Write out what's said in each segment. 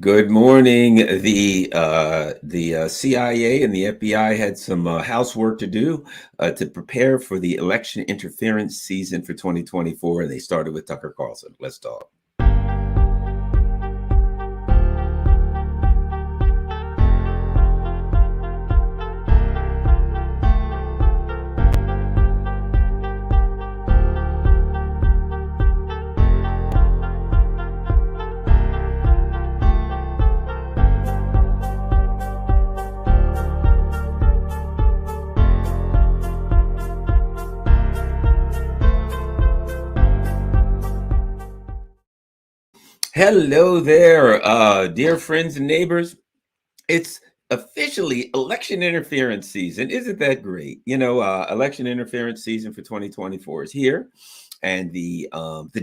Good morning. The CIA and the FBI had some housework to do to prepare for the election interference season for 2024, and they started with Tucker Carlson. Let's talk. Hello there, dear friends and neighbors. It's officially election interference season. Isn't that great? Election interference season for 2024 is here. And the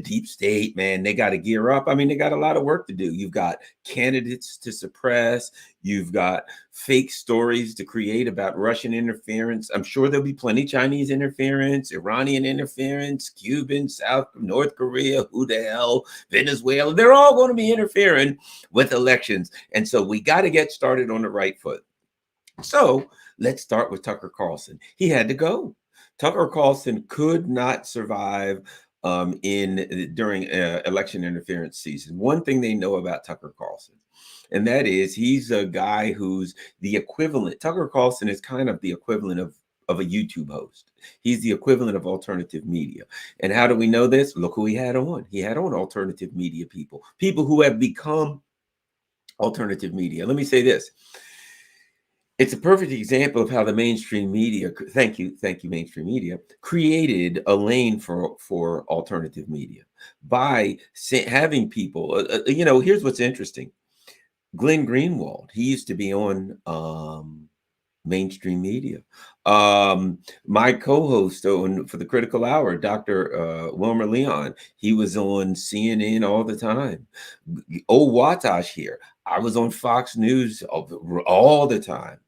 deep state, man, they got to gear up. I mean, they got a lot of work to do. You've got candidates to suppress. You've got fake stories to create about Russian interference. I'm sure there'll be plenty Chinese interference, Iranian interference, Cuban, North Korea, who the hell, Venezuela. They're all going to be interfering with elections. And so we got to get started on the right foot. So let's start with Tucker Carlson. He had to go. Tucker Carlson could not survive during election interference season. One thing they know about Tucker Carlson, and that is he's a guy who's the equivalent. Tucker Carlson is kind of the equivalent of a YouTube host. He's the equivalent of alternative media. And how do we know this? Look who he had on. He had on alternative media people who have become alternative media. Let me say this. It's a perfect example of how the mainstream media, thank you, mainstream media, created a lane for alternative media by having people, here's what's interesting. Glenn Greenwald, he used to be on mainstream media. My co-host for the Critical Hour, Dr. Wilmer Leon, he was on CNN all the time. Old Watash here, I was on Fox News all the time.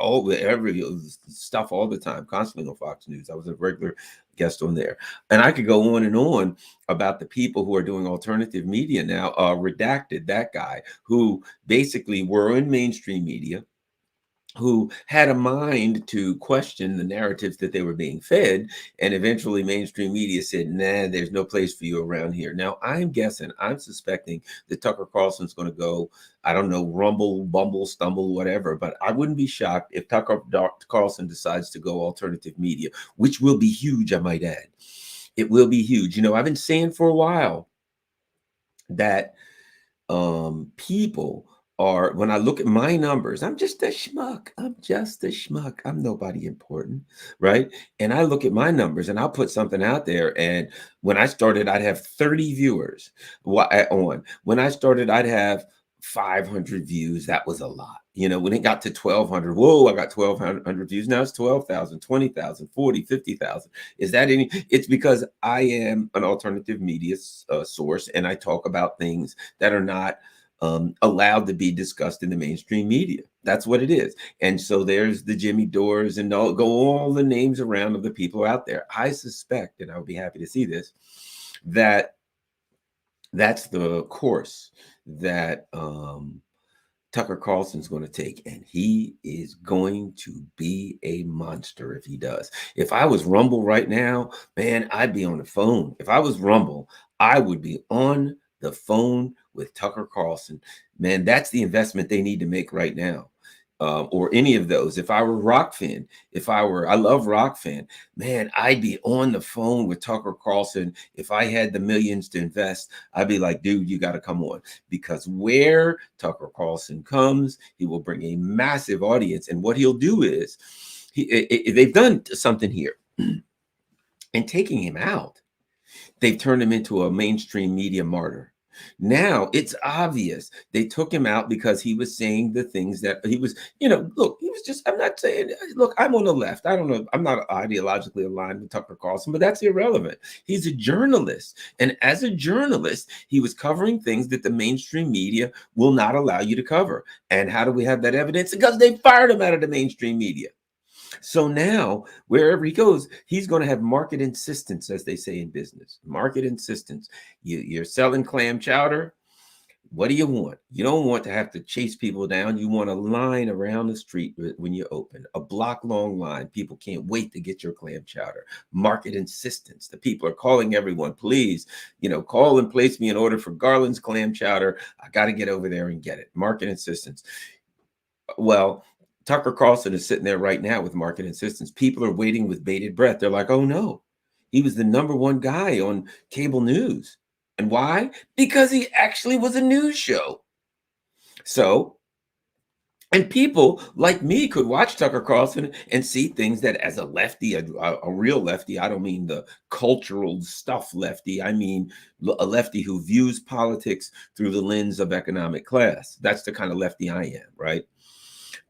Every stuff all the time, constantly on Fox News. I was a regular guest on there, and I could go on about the people who are doing alternative media now. Redacted, that guy who basically were in mainstream media, who had a mind to question the narratives that they were being fed. And eventually mainstream media said, nah, there's no place for you around here. Now, I'm suspecting that Tucker Carlson's going to go, I don't know, rumble, bumble, stumble, whatever. But I wouldn't be shocked if Tucker Carlson decides to go alternative media, which will be huge, I might add. It will be huge. I've been saying for a while that people are, when I look at my numbers, I'm just a schmuck. I'm nobody important, right? And I look at my numbers and I'll put something out there. And when I started, I'd have 30 viewers on. When I started, I'd have 500 views. That was a lot. When it got to 1,200, whoa, I got 1,200 views. Now it's 12,000, 20,000, 40, 50,000. Is that any? It's because I am an alternative media source, and I talk about things that are not allowed to be discussed in the mainstream media. That's what it is. And so there's the Jimmy Dores and all the names around of the people out there. I suspect, and I would be happy to see this, that's the course that Tucker Carlson's going to take, and he is going to be a monster if he does. If I was Rumble right now, man, I'd be on the phone. If I was Rumble, I would be on the phone with Tucker Carlson. Man, that's the investment they need to make right now. Or any of those. If I were Rockfin, I love Rockfin, man, I'd be on the phone with Tucker Carlson. If I had the millions to invest, I'd be like, dude, you got to come on, because where Tucker Carlson comes, he will bring a massive audience. And what he'll do is, they've done something here and taking him out. They've turned him into a mainstream media martyr. Now it's obvious they took him out because he was saying the things that he was, look, he was just, I'm not saying, look, I'm on the left. I don't know. I'm not ideologically aligned with Tucker Carlson, but that's irrelevant. He's a journalist. And as a journalist, he was covering things that the mainstream media will not allow you to cover. And how do we have that evidence? Because they fired him out of the mainstream media. So now, wherever he goes, he's going to have market insistence, as they say in business. Market insistence. You're selling clam chowder. What do you want? You don't want to have to chase people down. You want a line around the street when you open, a block long line. People can't wait to get your clam chowder. Market insistence. The people are calling everyone, please, call and place me an order for Garland's clam chowder. I got to get over there and get it. Market insistence. Well, Tucker Carlson is sitting there right now with market insistence. People are waiting with bated breath. They're like, oh no, he was the number one guy on cable news. And why? Because he actually was a news show. So, and people like me could watch Tucker Carlson and see things that, as a lefty, a real lefty, I don't mean the cultural stuff lefty, I mean a lefty who views politics through the lens of economic class. That's the kind of lefty I am, right?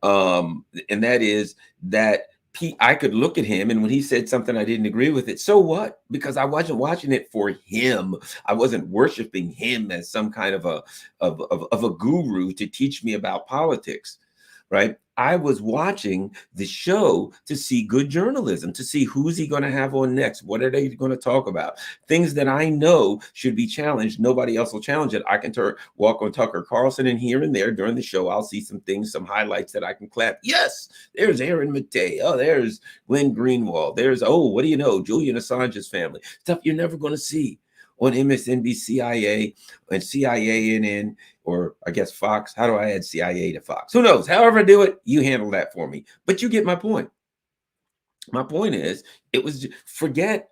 And that is that I could look at him, and when he said something I didn't agree with it, so what? Because I wasn't watching it for him. I wasn't worshiping him as some kind of a guru to teach me about politics, right? I was watching the show to see good journalism, to see who's he going to have on next. What are they going to talk about? Things that I know should be challenged. Nobody else will challenge it. I can walk on Tucker Carlson, and here and there during the show, I'll see some things, some highlights that I can clap. Yes, there's Aaron Matei. Oh, there's Glenn Greenwald. There's, what do you know? Julian Assange's family. Stuff you're never going to see on MSNBC, CIA, and CNN, or I guess Fox. How do I add CIA to Fox? Who knows? However I do it, you handle that for me. But you get my point. My point is, forget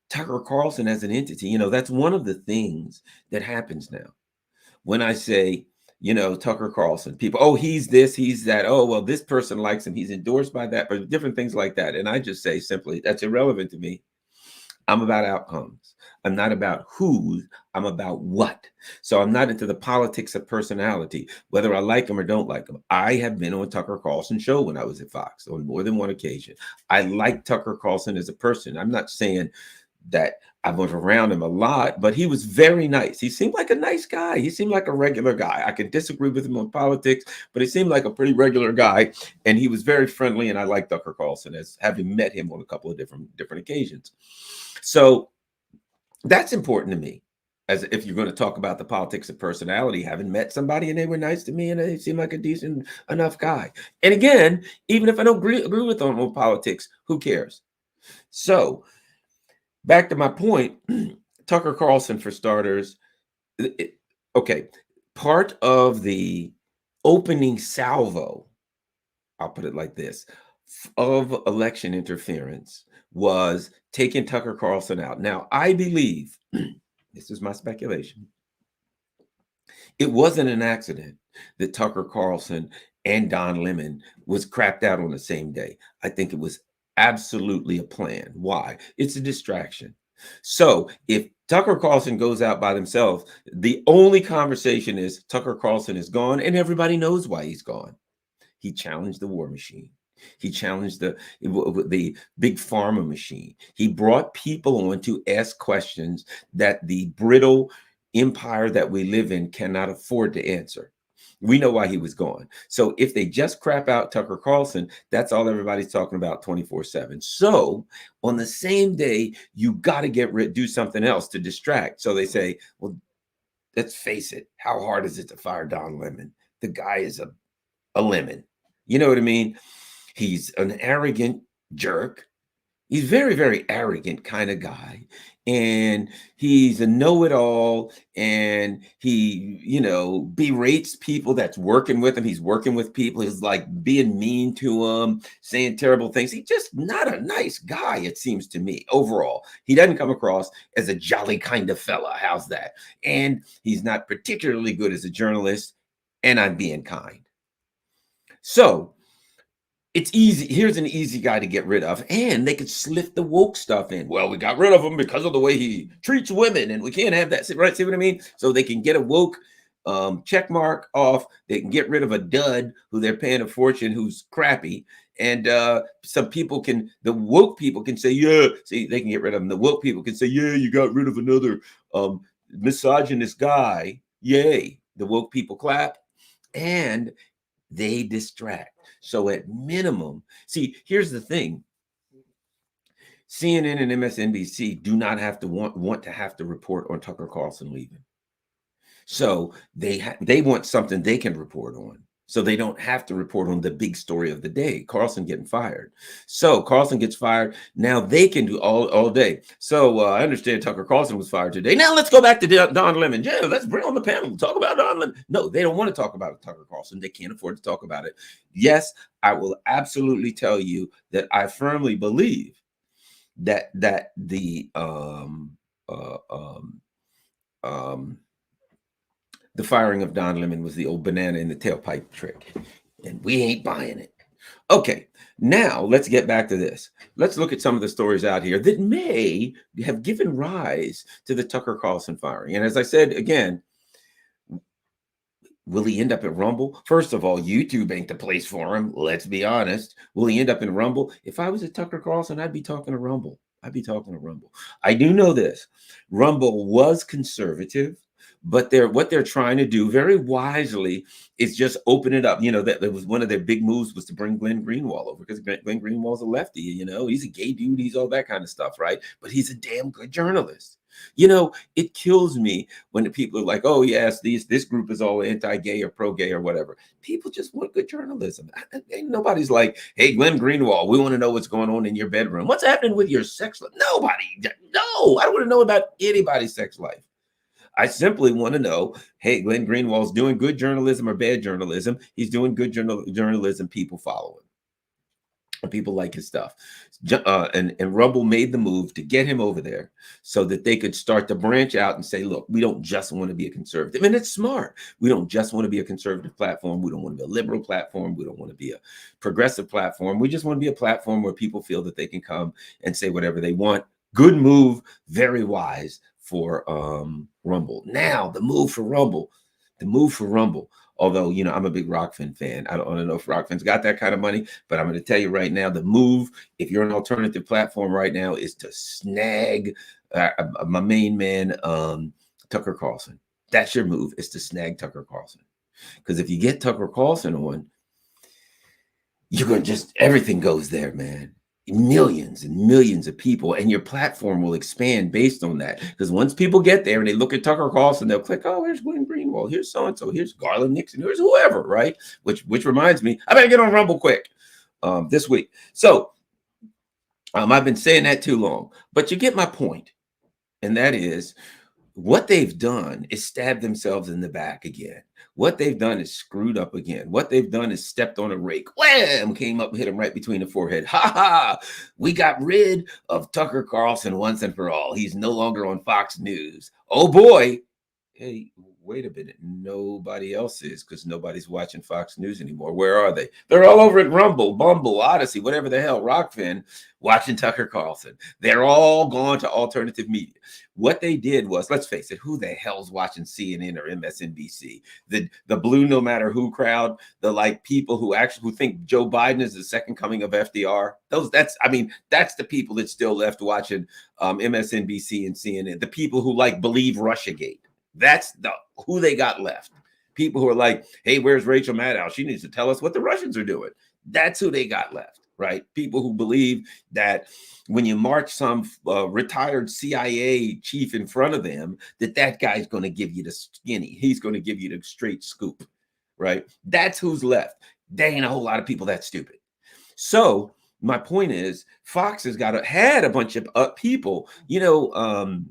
Tucker Carlson as an entity. That's one of the things that happens now. When I say, Tucker Carlson, people, he's this, he's that. Oh, well, this person likes him. He's endorsed by that, but different things like that. And I just say simply, that's irrelevant to me. I'm about outcomes. I'm not about who, I'm about what. So I'm not into the politics of personality, whether I like them or don't like them. I have been on Tucker Carlson's show when I was at Fox on more than one occasion. I like Tucker Carlson as a person. I'm not saying that I was around him a lot, but he was very nice. He seemed like a nice guy. He seemed like a regular guy. I could disagree with him on politics, but he seemed like a pretty regular guy. And he was very friendly. And I like Tucker Carlson, as having met him on a couple of different occasions. So that's important to me. As if you're going to talk about the politics of personality, having met somebody and they were nice to me and they seemed like a decent enough guy. And again, even if I don't agree with them on politics, who cares? So back to my point, Tucker Carlson, for starters, okay, part of the opening salvo, I'll put it like this, of election interference was taking Tucker Carlson out. Now, I believe, this is my speculation, it wasn't an accident that Tucker Carlson and Don Lemon was crapped out on the same day. I think it was absolutely a plan. Why? It's a distraction. So if Tucker Carlson goes out by themselves, the only conversation is Tucker Carlson is gone, and everybody knows why he's gone. He challenged the war machine. He challenged the big pharma machine. He brought people on to ask questions that the brittle empire that we live in cannot afford to answer. We know why he was gone. So if they just crap out Tucker Carlson, that's all everybody's talking about 24/7. So on the same day, you got to do something else to distract. So they say, well, let's face it. How hard is it to fire Don Lemon? The guy is a lemon. You know what I mean? He's an arrogant jerk. He's very, very arrogant kind of guy. And he's a know-it-all. And he, berates people that's working with him. He's working with people. He's like being mean to them, saying terrible things. He's just not a nice guy, it seems to me, overall. He doesn't come across as a jolly kind of fella. How's that? And he's not particularly good as a journalist. And I'm being kind. So it's easy. Here's an easy guy to get rid of, and they could slip the woke stuff in. Well, we got rid of him because of the way he treats women, and we can't have that. Right? See what I mean? So they can get a woke check mark off. They can get rid of a dud who they're paying a fortune, who's crappy, and the woke people can say, yeah. See, they can get rid of him. The woke people can say, yeah, you got rid of another misogynist guy. Yay! The woke people clap, and they distract. So at minimum, see, here's the thing. CNN and MSNBC do not have to want to have to report on Tucker Carlson leaving. So they want something they can report on. So they don't have to report on the big story of the day. Carlson getting fired. So Carlson gets fired. Now they can do all day. So I understand Tucker Carlson was fired today. Now let's go back to Don Lemon. Yeah, let's bring on the panel and talk about Don Lemon. No, they don't want to talk about Tucker Carlson. They can't afford to talk about it. Yes, I will absolutely tell you that I firmly believe that the firing of Don Lemon was the old banana in the tailpipe trick, and we ain't buying it. Okay, now let's get back to this. Let's look at some of the stories out here that may have given rise to the Tucker Carlson firing. And as I said, again, will he end up at Rumble? First of all, YouTube ain't the place for him. Let's be honest. Will he end up in Rumble? If I was at Tucker Carlson, I'd be talking to Rumble. I do know this. Rumble was conservative, but what they're trying to do very wisely is just open it up. You know, that was one of their big moves was to bring Glenn Greenwald over, because Glenn Greenwald's a lefty, you know, he's a gay dude, he's all that kind of stuff, right? But he's a damn good journalist. You know, it kills me when the people are like, oh, yes, this group is all anti-gay or pro-gay or whatever. People just want good journalism. Ain't nobody's like, hey, Glenn Greenwald, we want to know what's going on in your bedroom. What's happening with your sex life? Nobody. No, I don't want to know about anybody's sex life. I simply want to know, hey, Glenn Greenwald's doing good journalism or bad journalism. He's doing good journalism. People follow him. People like his stuff. And Rumble made the move to get him over there so that they could start to branch out and say, look, we don't just want to be a conservative. And it's smart. We don't just want to be a conservative platform. We don't want to be a liberal platform. We don't want to be a progressive platform. We just want to be a platform where people feel that they can come and say whatever they want. Good move. Very wise for Rumble. Now, the move for Rumble. Although, you know, I'm a big Rockfin fan. I don't know if Rockfin's got that kind of money, but I'm going to tell you right now, the move, if you're an alternative platform right now, is to snag my main man, Tucker Carlson. That's your move, is to snag Tucker Carlson. Because if you get Tucker Carlson on, you're going to just, everything goes there, man. Millions and millions of people, and your platform will expand based on that. Because once people get there and they look at Tucker Carlson, they'll click, oh, here's Glenn Greenwald, here's so-and-so, here's Garland Nixon, here's whoever, right? Which reminds me, I better get on Rumble quick this week. So I've been saying that too long, but you get my point. And that is, what they've done is stab themselves in the back again. What they've done is screwed up again. What they've done is stepped on a rake. Wham! Came up and hit him right between the forehead. Ha ha! We got rid of Tucker Carlson once and for all. He's no longer on Fox News. Oh boy. Hey, wait a minute. Nobody else is, because nobody's watching Fox News anymore. Where are they? They're all over at Rumble, Bumble, Odyssey, whatever the hell, Rockfin, watching Tucker Carlson. They're all gone to alternative media. What they did was, let's face it, who the hell's watching CNN or MSNBC? The blue no matter who crowd, the like people who think Joe Biden is the second coming of FDR. That's the people that's still left watching MSNBC and CNN. The people who like believe Russiagate. That's who they got left. People who are like, hey, where's Rachel Maddow? She needs to tell us what the Russians are doing. That's who they got left, right? People who believe that when you march some retired CIA chief in front of them, that guy's going to give you the skinny. He's going to give you the straight scoop, right? That's who's left. There ain't a whole lot of people that stupid. So my point is, Fox has had a bunch of people, you know,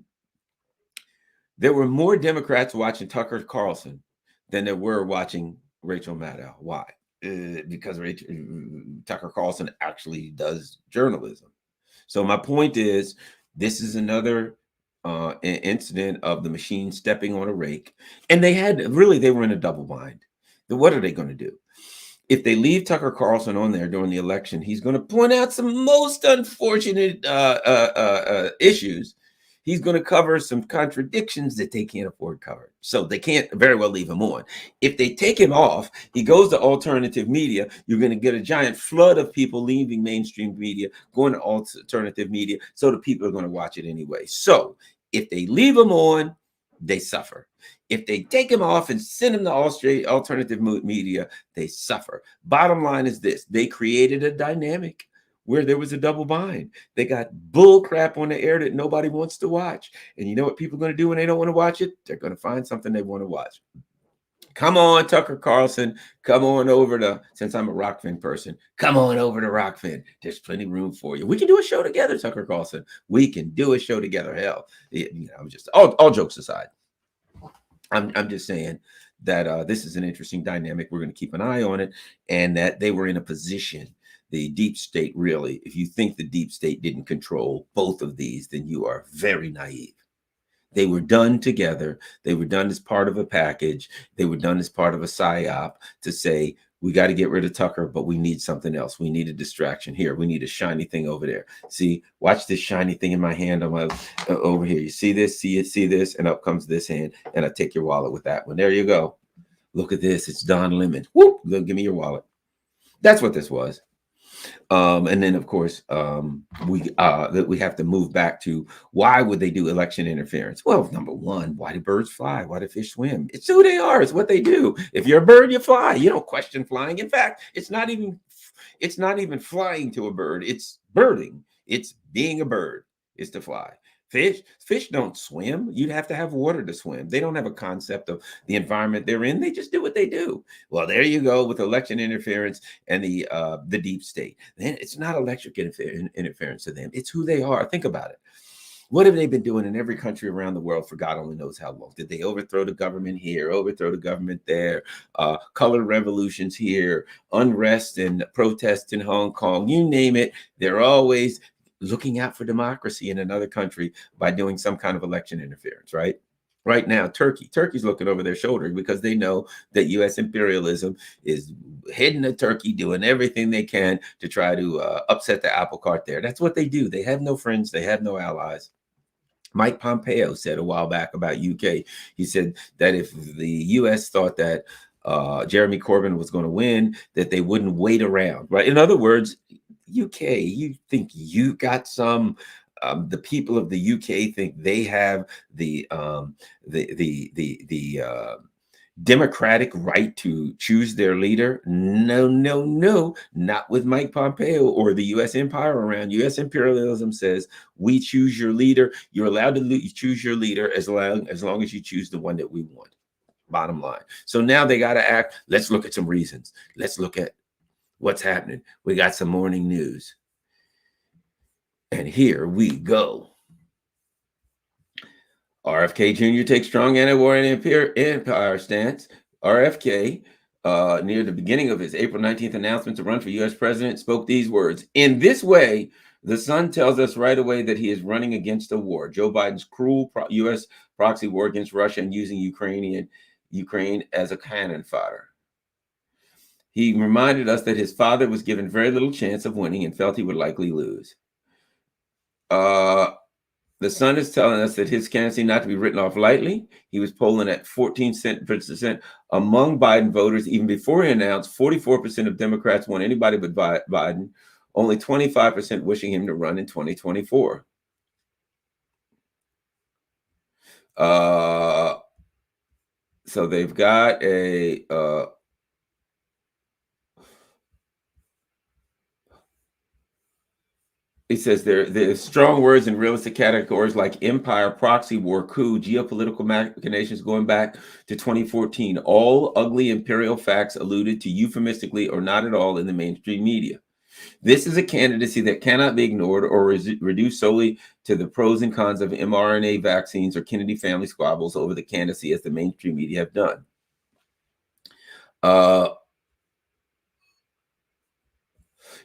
there were more Democrats watching Tucker Carlson than there were watching Rachel Maddow. Why? Because Tucker Carlson actually does journalism. So my point is, this is another incident of the machine stepping on a rake. And they were in a double bind. What are they going to do? If they leave Tucker Carlson on there during the election, he's going to point out some most unfortunate issues. He's going to cover some contradictions that they can't afford covered. So they can't very well leave him on. If they take him off, he goes to alternative media. You're going to get a giant flood of people leaving mainstream media, going to alternative media. So the people are going to watch it anyway. So if they leave him on, they suffer. If they take him off and send him to alternative media, they suffer. Bottom line is this: they created a dynamic where there was a double bind. They got bull crap on the air that nobody wants to watch. And you know what people are going to do when they don't want to watch it? They're going to find something they want to watch. Come on, Tucker Carlson. Come on over to, since I'm a Rockfin person, come on over to Rockfin. There's plenty of room for you. We can do a show together, Tucker Carlson. We can do a show together. Hell, I'm just, all jokes aside, I'm just saying that this is an interesting dynamic. We're going to keep an eye on it, and that they were in a position, the deep state, really, if you think the deep state didn't control both of these, then you are very naive. They were done together. They were done as part of a package. They were done as part of a psyop to say, we got to get rid of Tucker, but we need something else. We need a distraction here. We need a shiny thing over there. See, watch this shiny thing in my hand on my over here. You see this? See it? See this? And up comes this hand, and I take your wallet with that one. There you go. Look at this. It's Don Lemon. Whoop! Give me your wallet. That's what this was. And then, of course, we have to move back to, why would they do election interference? Well, number one, why do birds fly? Why do fish swim? It's who they are. It's what they do. If you're a bird, you fly. You don't question flying. In fact, it's not even flying to a bird. It's birding. It's being a bird is to fly. Fish don't swim. You'd have to have water to swim. They don't have a concept of the environment they're in. They just do what they do. Well, there you go with election interference and the deep state. Then it's not electric interference to them. It's who they are. Think about it. What have they been doing in every country around the world for God only knows how long? Did they overthrow the government here, overthrow the government there, color revolutions here, unrest and protests in Hong Kong, you name it? They're always looking out for democracy in another country by doing some kind of election interference, right? Right now, Turkey's looking over their shoulder because they know that U.S. imperialism is heading to Turkey, doing everything they can to try to upset the apple cart there. That's what they do. They have no friends. They have no allies. Mike Pompeo said a while back about UK, he said that if the U.S. thought that Jeremy Corbyn was going to win, that they wouldn't wait around, right? In other words, UK, you think you got some, the people of the UK think they have the democratic right to choose their leader. No, not with Mike Pompeo or the U.S. empire around. U.S. imperialism says, we choose your leader. You're allowed to choose your leader as long as you choose the one that we want. Bottom line. So now they got to act. Let's look at some reasons. Let's look at what's happening. We got some morning news. And here we go. RFK Jr. takes strong anti-war and empire stance. RFK, near the beginning of his April 19th announcement to run for U.S. president, spoke these words. In this way, the Sun tells us right away that he is running against a war. Joe Biden's cruel U.S. proxy war against Russia and using Ukraine as a cannon fodder. He reminded us that his father was given very little chance of winning and felt he would likely lose. The Sun is telling us that his candidacy not to be written off lightly. He was polling at 14% among Biden voters even before he announced 44% of Democrats want anybody but Biden, only 25% wishing him to run in 2024. So they've got a it says there's strong words in realistic categories like empire, proxy war, coup, geopolitical machinations going back to 2014. All ugly imperial facts alluded to euphemistically or not at all in the mainstream media. This is a candidacy that cannot be ignored or reduced solely to the pros and cons of mRNA vaccines or Kennedy family squabbles over the candidacy as the mainstream media have done.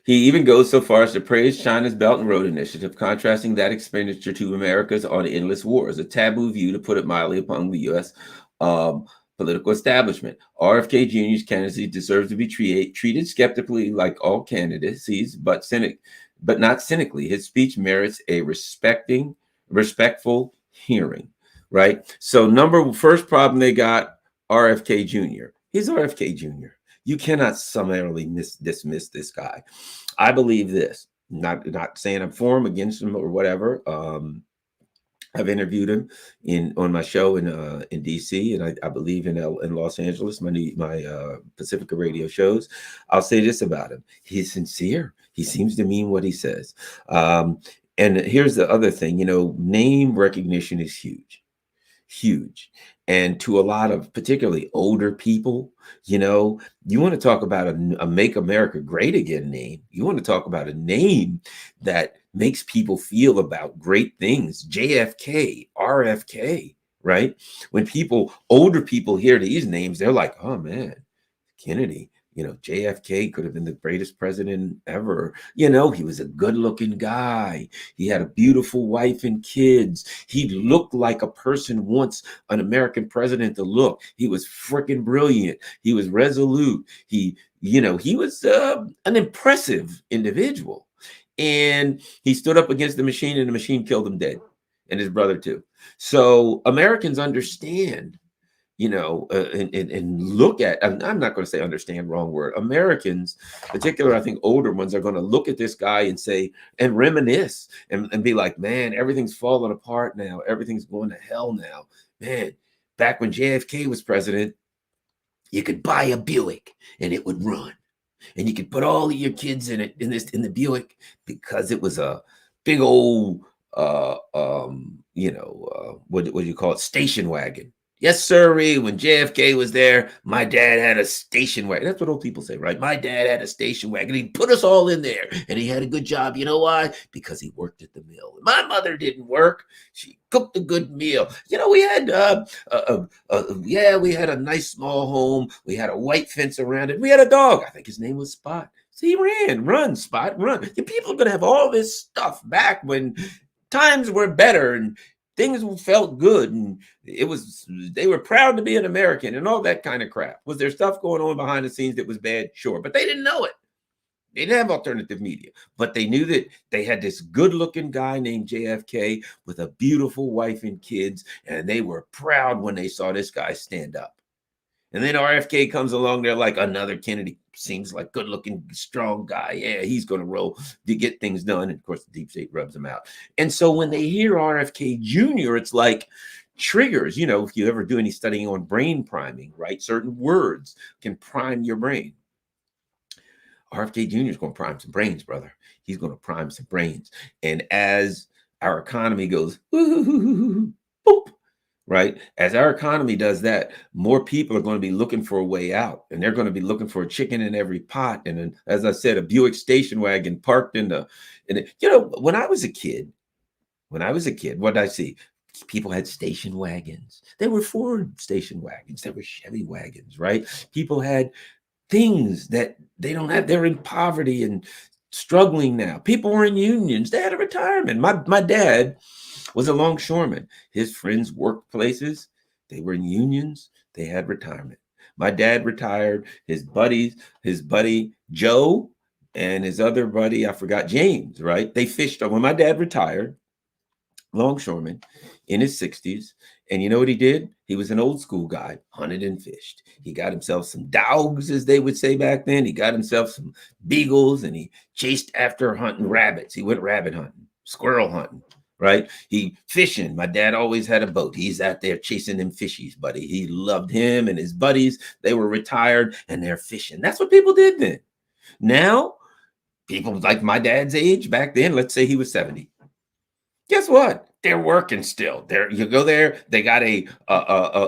He even goes so far as to praise China's Belt and Road Initiative, contrasting that expenditure to America's on endless wars, a taboo view, to put it mildly, among the U.S. Political establishment. RFK Jr.'s candidacy deserves to be treated skeptically like all candidacies, but not cynically. His speech merits a respectful hearing, right? So first problem they got, RFK Jr. He's RFK Jr. You cannot summarily dismiss this guy. I believe this. Not saying I'm for him, against him, or whatever. I've interviewed him on my show in DC, and I believe in Los Angeles, my Pacifica radio shows. I'll say this about him: he's sincere. He seems to mean what he says. And here's the other thing: name recognition is huge, huge. And to a lot of particularly older people, you want to talk about a Make America Great Again name. You want to talk about a name that makes people feel about great things. JFK, RFK, right? When older people hear these names, they're like, oh man, Kennedy. JFK could have been the greatest president ever. He was a good looking guy. He had a beautiful wife and kids. He looked like a person wants an American president to look. He was freaking brilliant. He was resolute. He was an impressive individual. And he stood up against the machine, and the machine killed him dead, and his brother too. So Americans understand, and look at, I'm not going to say understand, wrong word. Americans, particularly, I think older ones, are going to look at this guy and say, and reminisce and be like, man, everything's falling apart now. Everything's going to hell now. Man, back when JFK was president, you could buy a Buick and it would run. And you could put all of your kids in it, in the Buick, because it was a big old, what do you call it? Station wagon. Yes, sir. When JFK was there, my dad had a station wagon. That's what old people say, right? My dad had a station wagon. He put us all in there, and he had a good job. You know why? Because he worked at the mill. My mother didn't work. She cooked a good meal. We had, we had a nice small home. We had a white fence around it. We had a dog. I think his name was Spot. So he run, Spot, run. The people are going to have all this stuff back when times were better and things felt good, and they were proud to be an American and all that kind of crap. Was there stuff going on behind the scenes that was bad? Sure, but they didn't know it. They didn't have alternative media, but they knew that they had this good-looking guy named JFK with a beautiful wife and kids, and they were proud when they saw this guy stand up. And then RFK comes along, they're like, another Kennedy. Seems like good-looking, strong guy. Yeah, he's going to roll to get things done. And of course, the deep state rubs him out. And so when they hear RFK Jr., it's like triggers. If you ever do any studying on brain priming, right? Certain words can prime your brain. RFK Jr. is going to prime some brains, brother. He's going to prime some brains. And as our economy goes, boop, right? As our economy does that, more people are going to be looking for a way out, and they're going to be looking for a chicken in every pot. And then, as I said, a Buick station wagon parked when I was a kid, what did I see? People had station wagons. They were Ford station wagons. They were Chevy wagons, right? People had things that they don't have. They're in poverty and struggling now. People were in unions. They had a retirement. My dad was a longshoreman. His friends' workplaces, they were in unions. They had retirement. My dad retired. His buddy Joe, and his other buddy, I forgot, James, right? They fished. When my dad retired, longshoreman in his 60s, and you know what he did? He was an old school guy, hunted and fished. He got himself some dogs, as they would say back then. He got himself some beagles, and he chased after hunting rabbits. He went rabbit hunting, squirrel hunting, right? He fishing. My dad always had a boat. He's out there chasing them fishies, buddy. He loved him and his buddies. They were retired and they're fishing. That's what people did then. Now, people like my dad's age back then, let's say he was 70. Guess what? They're working still. You go there, they got a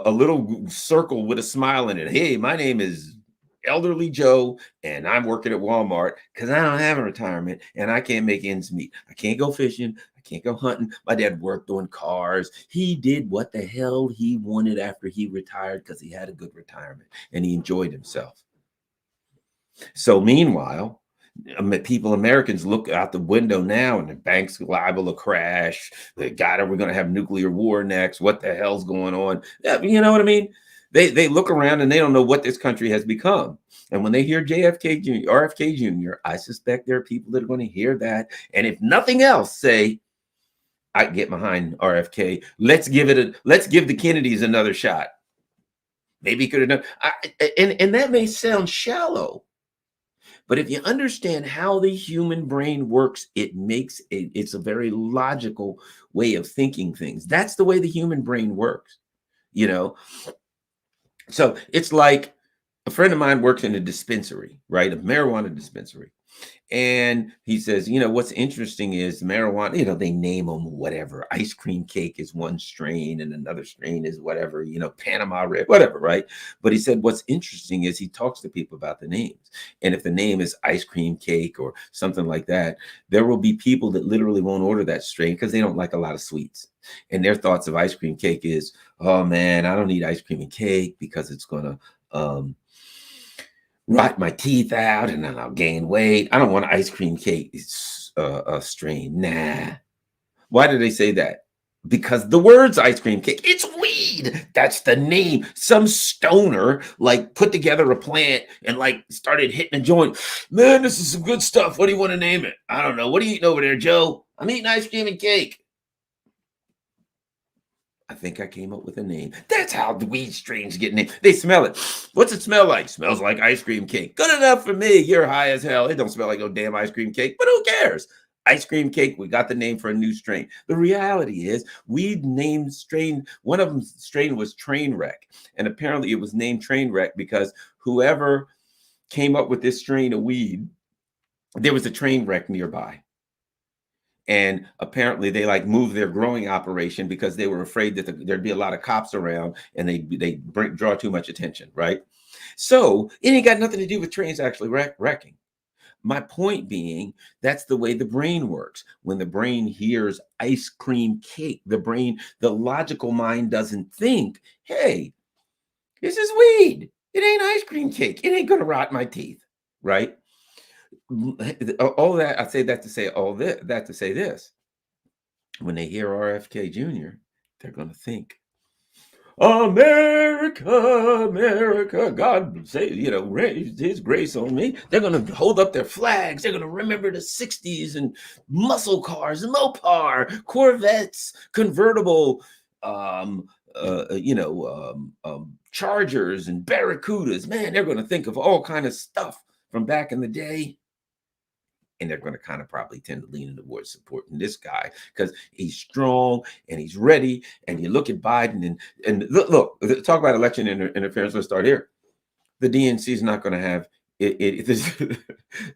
little circle with a smile in it. Hey, my name is Elderly Joe, and I'm working at Walmart because I don't have a retirement and I can't make ends meet. I can't go fishing. I can't go hunting. My dad worked on cars. He did what the hell he wanted after he retired because he had a good retirement and he enjoyed himself. So meanwhile, Americans look out the window now and the bank's liable to crash. We're going to have nuclear war next. What the hell's going on? You know what I mean? They look around and they don't know what this country has become. And when they hear RFK Jr., I suspect there are people that are going to hear that. And if nothing else, say, I get behind RFK. Let's give the Kennedys another shot. Maybe he could have done. And that may sound shallow, But if you understand how the human brain works, it's a very logical way of thinking things. That's the way the human brain works, you know. So it's like a friend of mine works in a dispensary, right? A marijuana dispensary. And he says, what's interesting is marijuana, they name them whatever. Ice cream cake is one strain and another strain is whatever, Panama red, whatever, right? But he said, what's interesting is he talks to people about the names. And if the name is ice cream cake or something like that, there will be people that literally won't order that strain because they don't like a lot of sweets. And their thoughts of ice cream cake is, oh man, I don't need ice cream and cake because it's going to, rot my teeth out and then I'll gain weight. I don't want ice cream cake. It's a strain. Nah. Why do they say that? Because the words ice cream cake, it's weed. That's the name. Some stoner like put together a plant and like started hitting a joint. Man, this is some good stuff. What do you want to name it? I don't know. What are you eating over there, Joe? I'm eating ice cream and cake. I think I came up with a name. That's how the weed strains get named. They smell it. What's it smell like? Smells like ice cream cake. Good enough for me. You're high as hell. It don't smell like no damn ice cream cake, but who cares? Ice cream cake, we got the name for a new strain. The reality is we named strain, one of them strain was train wreck. And apparently it was named train wreck because whoever came up with this strain of weed, there was a train wreck nearby. And apparently they like moved their growing operation because they were afraid that there'd be a lot of cops around and they draw too much attention, right? So it ain't got nothing to do with trains actually wrecking. My point being, that's the way the brain works. When the brain hears ice cream cake, the logical mind doesn't think, hey, this is weed. It ain't ice cream cake. It ain't gonna rot my teeth, right? All that I say that to say all that to say this. When they hear RFK Jr., they're going to think, America, America, God say, raise his grace on me. They're going to hold up their flags. They're going to remember the 60s and muscle cars, Mopar, Corvettes, convertible, Chargers and Barracudas. Man, they're going to think of all kind of stuff from back in the day. And they're going to kind of probably tend to lean towards supporting this guy because he's strong and he's ready. And you look at Biden and look, talk about election interference. Let's start here. The DNC is not going to have it.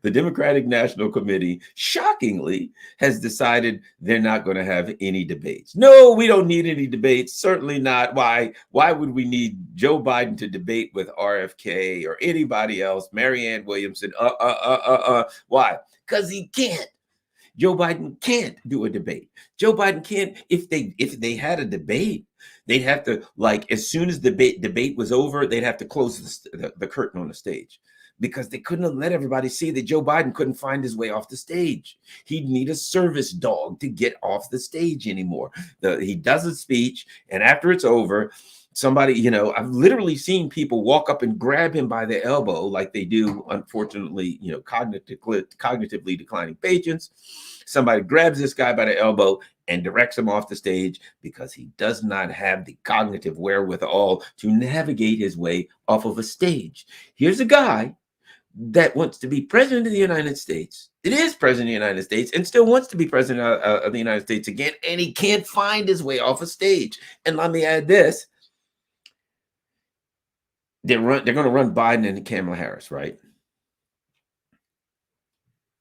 The Democratic National Committee, shockingly, has decided they're not going to have any debates. No, we don't need any debates. Certainly not. Why would we need Joe Biden to debate with RFK or anybody else? Marianne Williamson. Why? Because he can't. Joe Biden can't do a debate. Joe Biden can't. If they had a debate, they'd have to, like, as soon as the debate was over, they'd have to close the curtain on the stage because they couldn't have let everybody see that Joe Biden couldn't find his way off the stage. He'd need a service dog to get off the stage anymore. He does a speech, and after it's over, somebody, I've literally seen people walk up and grab him by the elbow like they do, unfortunately, cognitively declining patients. Somebody grabs this guy by the elbow and directs him off the stage because he does not have the cognitive wherewithal to navigate his way off of a stage. Here's a guy that wants to be president of the United States. It is president of the United States and still wants to be president of the United States again, and he can't find his way off a stage. And let me add this. They're going to run Biden and Kamala Harris, right?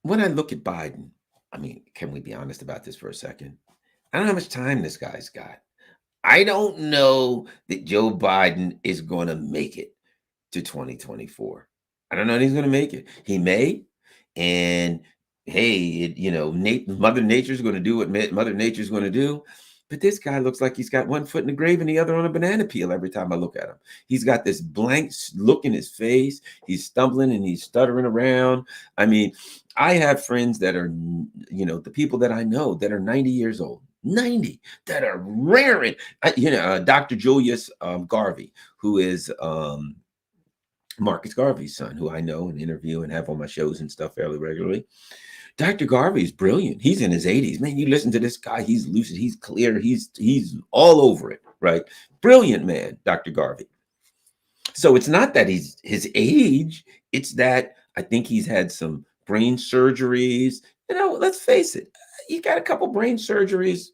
When I look at Biden, I mean, can we be honest about this for a second? I don't know how much time this guy's got. I don't know that Joe Biden is going to make it to 2024. I don't know that he's going to make it. He may. And hey, Mother Nature's going to do what Mother Nature's going to do. But this guy looks like he's got one foot in the grave and the other on a banana peel every time I look at him. He's got this blank look in his face. He's stumbling and he's stuttering around. I mean, I have friends that are, the people that I know that are 90 years old, 90, that are raring. Dr. Julius Garvey, who is Marcus Garvey's son, who I know and interview and have on my shows and stuff fairly regularly. Dr. Garvey is brilliant. He's in his 80s. Man, you listen to this guy. He's lucid. He's clear. He's all over it, right? Brilliant man, Dr. Garvey. So it's not that he's his age. It's that I think he's had some brain surgeries. Let's face it, you got a couple brain surgeries,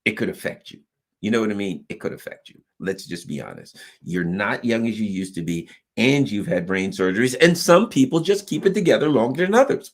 it could affect you. You know what I mean? It could affect you. Let's just be honest. You're not young as you used to be, and you've had brain surgeries, and some people just keep it together longer than others.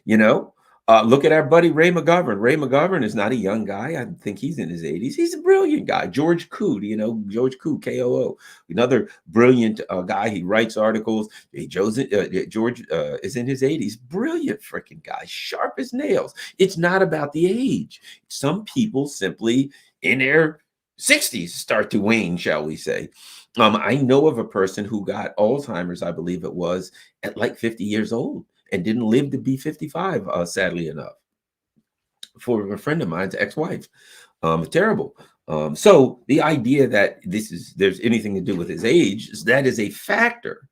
You know, look at our buddy Ray McGovern. Ray McGovern is not a young guy. I think he's in his 80s. He's a brilliant guy. George Koo, George Koo, Koo, another brilliant guy. He writes articles. George is in his 80s. Brilliant freaking guy, sharp as nails. It's not about the age. Some people simply in their 60s start to wane, shall we say. I know of a person who got Alzheimer's, I believe it was, at like 50 years old and didn't live to be 55, sadly enough. For a friend of mine's ex-wife. Terrible. So the idea that there's anything to do with his age, that is a factor,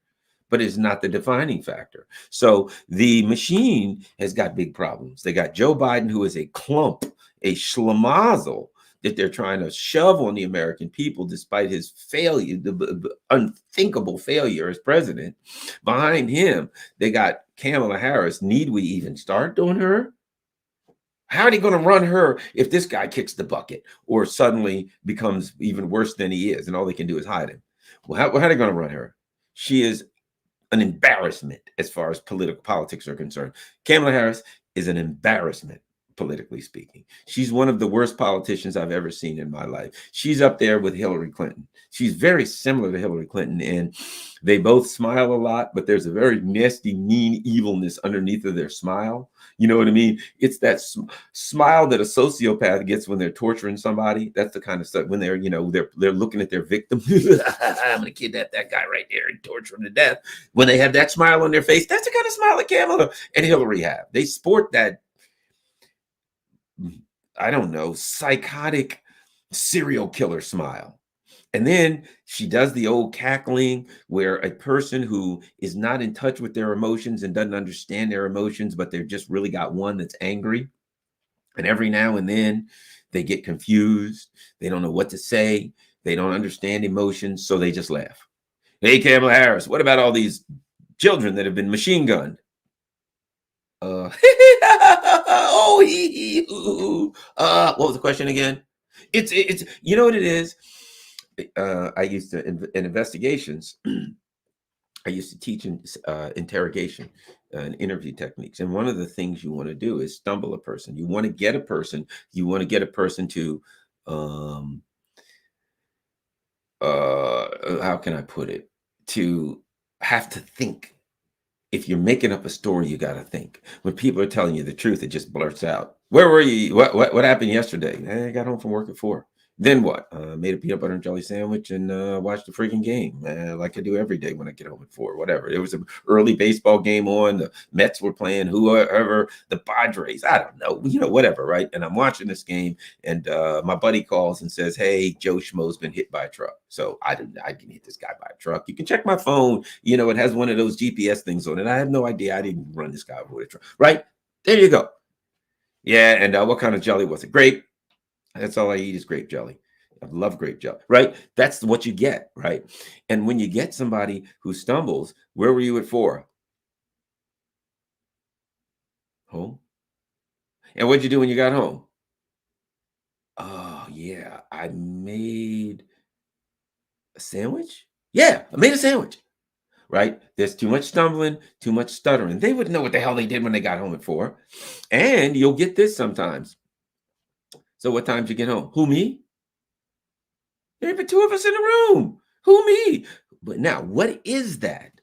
but it's not the defining factor. So the machine has got big problems. They got Joe Biden, who is a clump, a schlemazel that they're trying to shove on the American people despite his failure, the unthinkable failure as president. Behind him, they got Kamala Harris. Need we even start doing her? How are they going to run her if this guy kicks the bucket or suddenly becomes even worse than he is and all they can do is hide him? Well, how are they going to run her? She is an embarrassment as far as politics are concerned. Kamala Harris is an embarrassment, politically speaking. She's one of the worst politicians I've ever seen in my life. She's up there with Hillary Clinton. She's very similar to Hillary Clinton, and they both smile a lot, but there's a very nasty, mean evilness underneath of their smile. You know what I mean? It's that smile that a sociopath gets when they're torturing somebody. That's the kind of stuff when they're looking at their victim. I'm gonna kidnap that guy right there and torture him to death. When they have that smile on their face, that's the kind of smile that Kamala and Hillary have. They sport that, I don't know, psychotic serial killer smile. And then she does the old cackling where a person who is not in touch with their emotions and doesn't understand their emotions, but they've just really got one that's angry. And every now and then they get confused. They don't know what to say. They don't understand emotions. So they just laugh. Hey, Kamala Harris, what about all these children that have been machine gunned? What was the question again? It's you know what it is? I used to in investigations. I used to teach interrogation and interview techniques, and one of the things you want to do is stumble a person. You want to get a person. You want to get a person to, how can I put it? To have to think. If you're making up a story, you got to think. When people are telling you the truth, it just blurts out. Where were you? What happened yesterday? I got home from work at 4. Then what? Made a peanut butter and jelly sandwich and watched the freaking game, like I do every day when I get home at 4. Whatever. It was an early baseball game on. The Mets were playing whoever, the Padres. I don't know. Whatever, right? And I'm watching this game, and my buddy calls and says, "Hey, Joe Schmo's been hit by a truck." So I didn't hit this guy by a truck. You can check my phone. It has one of those GPS things on it. I have no idea. I didn't run this guy over with a truck. Right? There you go. Yeah. And what kind of jelly was it? Grape. That's all I eat is grape jelly. I love grape jelly, right? That's what you get, right? And when you get somebody who stumbles, where were you at 4? Home. And what'd you do when you got home? Oh, yeah, I made a sandwich. Yeah, I made a sandwich, right? There's too much stumbling, too much stuttering. They wouldn't know what the hell they did when they got home at 4. And you'll get this sometimes. So what time did you get home? Who, me? There ain't but 2 of us in the room. Who, me? But now, what is that?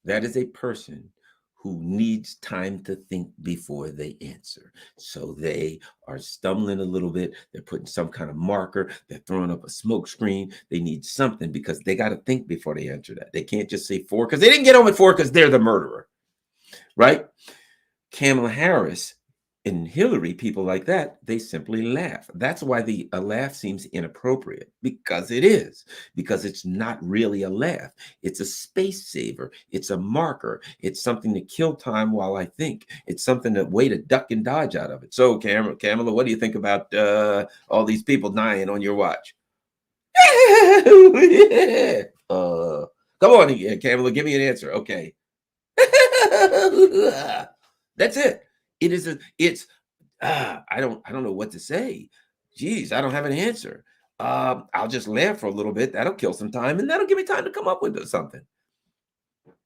That is a person who needs time to think before they answer. So they are stumbling a little bit. They're putting some kind of marker. They're throwing up a smoke screen. They need something because they got to think before they answer that. They can't just say 4 because they didn't get home at 4 because they're the murderer, right? Kamala Harris and Hillary, people like that, they simply laugh. That's why a laugh seems inappropriate, because it is, because it's not really a laugh. It's a space saver. It's a marker. It's something to kill time while I think. It's something that way to duck and dodge out of it. So Kamala, what do you think about all these people dying on your watch? Yeah. Come on, Kamala, give me an answer. Okay. That's it. I don't know what to say. Geez, I don't have an answer. I'll just laugh for a little bit. That'll kill some time, and that'll give me time to come up with something.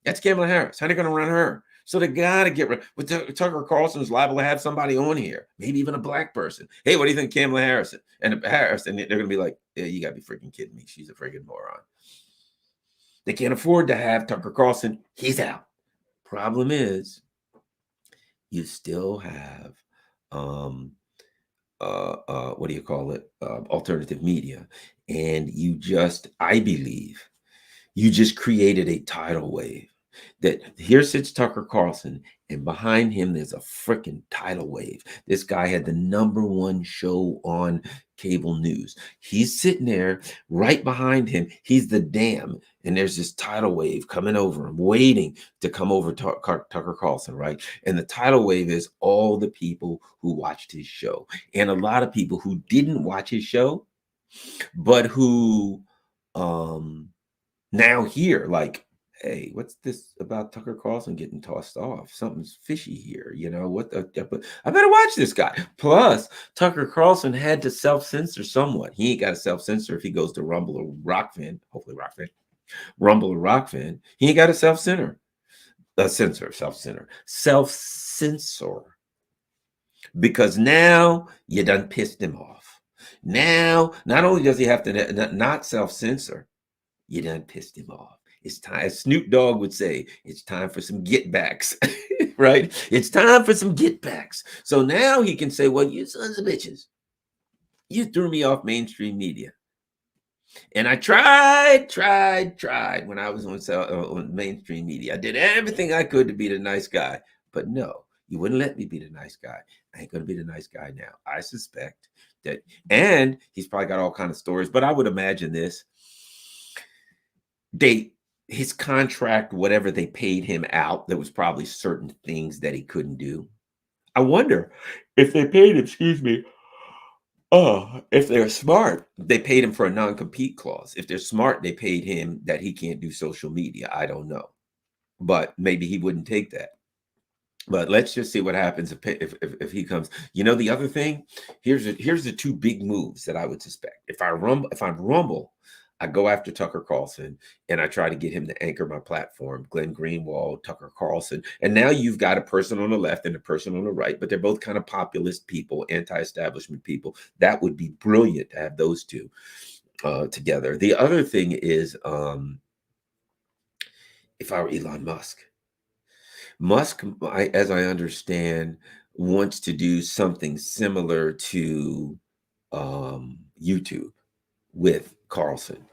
That's Kamala Harris. How are they going to run her? So they got to get rid. But Tucker Carlson's liable to have somebody on here, maybe even a black person. Hey, what do you think, Kamala Harris? And Harris, and they're going to be like, yeah, you got to be freaking kidding me. She's a freaking moron. They can't afford to have Tucker Carlson. He's out. Problem is, you still have what do you call it? Alternative media. And I believe you just created a tidal wave that here sits Tucker Carlson, and behind him there's a freaking tidal wave. This guy had the #1 show on cable news. He's sitting there right behind him. He's the dam, and there's this tidal wave coming over him, waiting to come over Tucker Carlson, right? And the tidal wave is all the people who watched his show, and a lot of people who didn't watch his show, but who now hear like, hey, what's this about Tucker Carlson getting tossed off? Something's fishy here. What I better watch this guy. Plus, Tucker Carlson had to self-censor somewhat. He ain't got to self-censor if he goes to Rumble or Rockfin, hopefully Rockfin, Rumble or Rockfin. He ain't got to self-censor, self-censor. Because now you done pissed him off. Now, not only does he have to not self-censor, you done pissed him off. It's time, as Snoop Dogg would say, it's time for some get backs, right? It's time for some get backs. So now he can say, well, you sons of bitches, you threw me off mainstream media. And I tried when I was on mainstream media. I did everything I could to be the nice guy, but no, you wouldn't let me be the nice guy. I ain't going to be the nice guy now. I suspect that, and he's probably got all kinds of stories, but I would imagine this. His contract, whatever they paid him out, there was probably certain things that he couldn't do. I wonder if they paid him, if they're smart, they paid him for a non-compete clause. If they're smart, they paid him that he can't do social media. I don't know, but maybe he wouldn't take that. But let's just see what happens if he comes. The other thing, here's the two big moves that I would suspect. If I'm Rumble, I go after Tucker Carlson and I try to get him to anchor my platform, Glenn Greenwald, Tucker Carlson. And now you've got a person on the left and a person on the right, but they're both kind of populist people, anti-establishment people. That would be brilliant to have those two together. The other thing is, if I were Elon Musk, as I understand, wants to do something similar to YouTube with Carlson.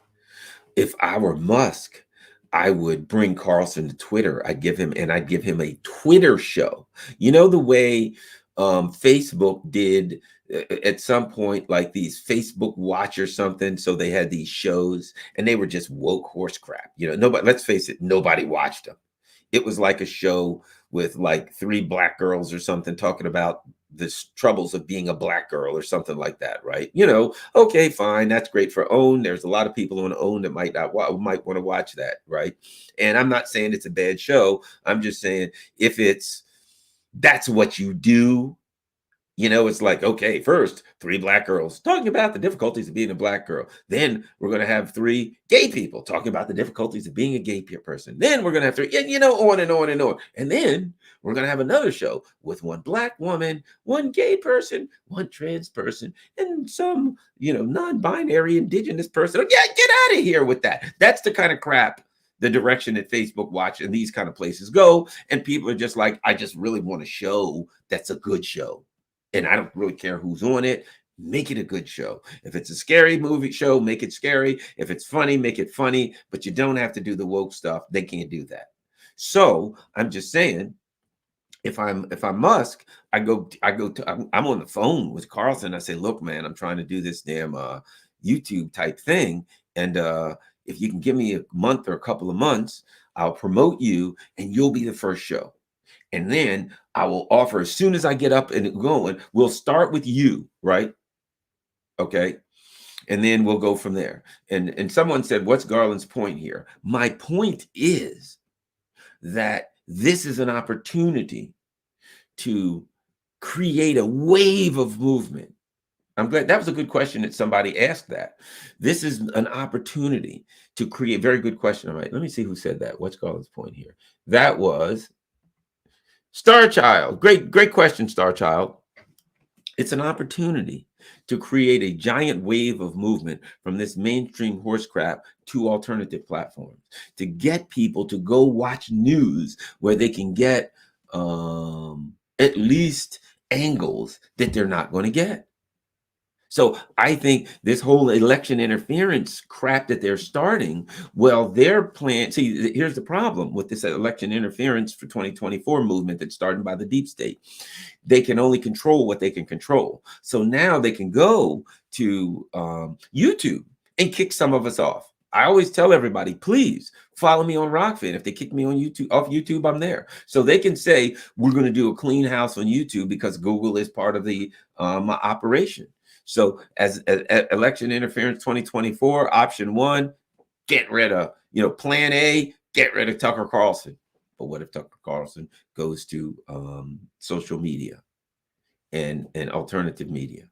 If I were Musk, I would bring Carlson to Twitter. I'd give him a Twitter show. The way Facebook did at some point, like these Facebook Watch or something. So they had these shows and they were just woke horse crap. Nobody, let's face it, nobody watched them. It was like a show with like 3 black girls or something talking about the troubles of being a black girl or something like that, right? Okay, fine, that's great for OWN. There's a lot of people on OWN that might want to watch that, right? And I'm not saying it's a bad show. I'm just saying if that's what you do. It's like, okay, first 3 black girls talking about the difficulties of being a black girl. Then we're going to have 3 gay people talking about the difficulties of being a gay person. Then we're going to have 3, on and on and on. And then we're going to have another show with 1 black woman, 1 gay person, 1 trans person, and some, non-binary indigenous person. Yeah, get out of here with that. That's the kind of crap, the direction that Facebook Watch and these kind of places go. And people are just like, I just really want a show that's a good show. And I don't really care who's on it. Make it a good show. If it's a scary movie show, make it scary. If it's funny, make it funny. But you don't have to do the woke stuff. They can't do that. So I'm just saying, if I'm Musk, I'm on the phone with Carlson. I say, look, man, I'm trying to do this damn YouTube type thing. And if you can give me a month or a couple of months, I'll promote you and you'll be the first show. And then I will offer, as soon as I get up and going, we'll start with you, right? Okay. And then we'll go from there. And someone said, what's Garland's point here? My point is that This is an opportunity to create a wave of movement. I'm glad that was a good question that somebody asked that. This is an opportunity to create. Very good question. All right, let me see who said that. What's Garland's point here? That was Star Child. Great question, Star Child. It's an opportunity to create a giant wave of movement from this mainstream horse crap to alternative platforms, to get people to go watch news where they can get at least angles that they're not going to get. So I think this whole election interference crap that they're starting, well, their plan, see, here's the problem with this election interference for 2024 movement that's starting by the deep state. They can only control what they can control. So now they can go to YouTube and kick some of us off. I always tell everybody, please follow me on Rockfin. If they kick me on YouTube, off YouTube, I'm there. So they can say, we're going to do a clean house on YouTube because Google is part of the operation. So as election interference 2024, option one, get rid of, plan A, get rid of Tucker Carlson. But what if Tucker Carlson goes to social media and alternative media?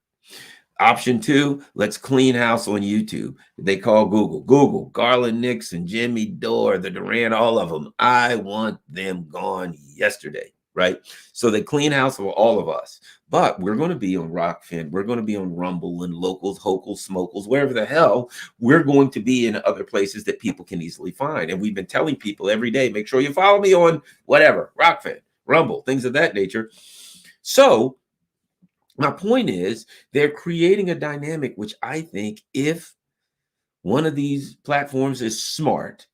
Option two, let's clean house on YouTube. They call Google, Garland Nixon, Jimmy Dore, the Duran, all of them. I want them gone yesterday, right? So they clean house of all of us. But we're going to be on Rockfin. We're going to be on Rumble and Locals, Hocals, Smokles, wherever the hell. We're going to be in other places that people can easily find. And we've been telling people every day, make sure you follow me on whatever, Rockfin, Rumble, things of that nature. So my point is, they're creating a dynamic, which I think if one of these platforms is smart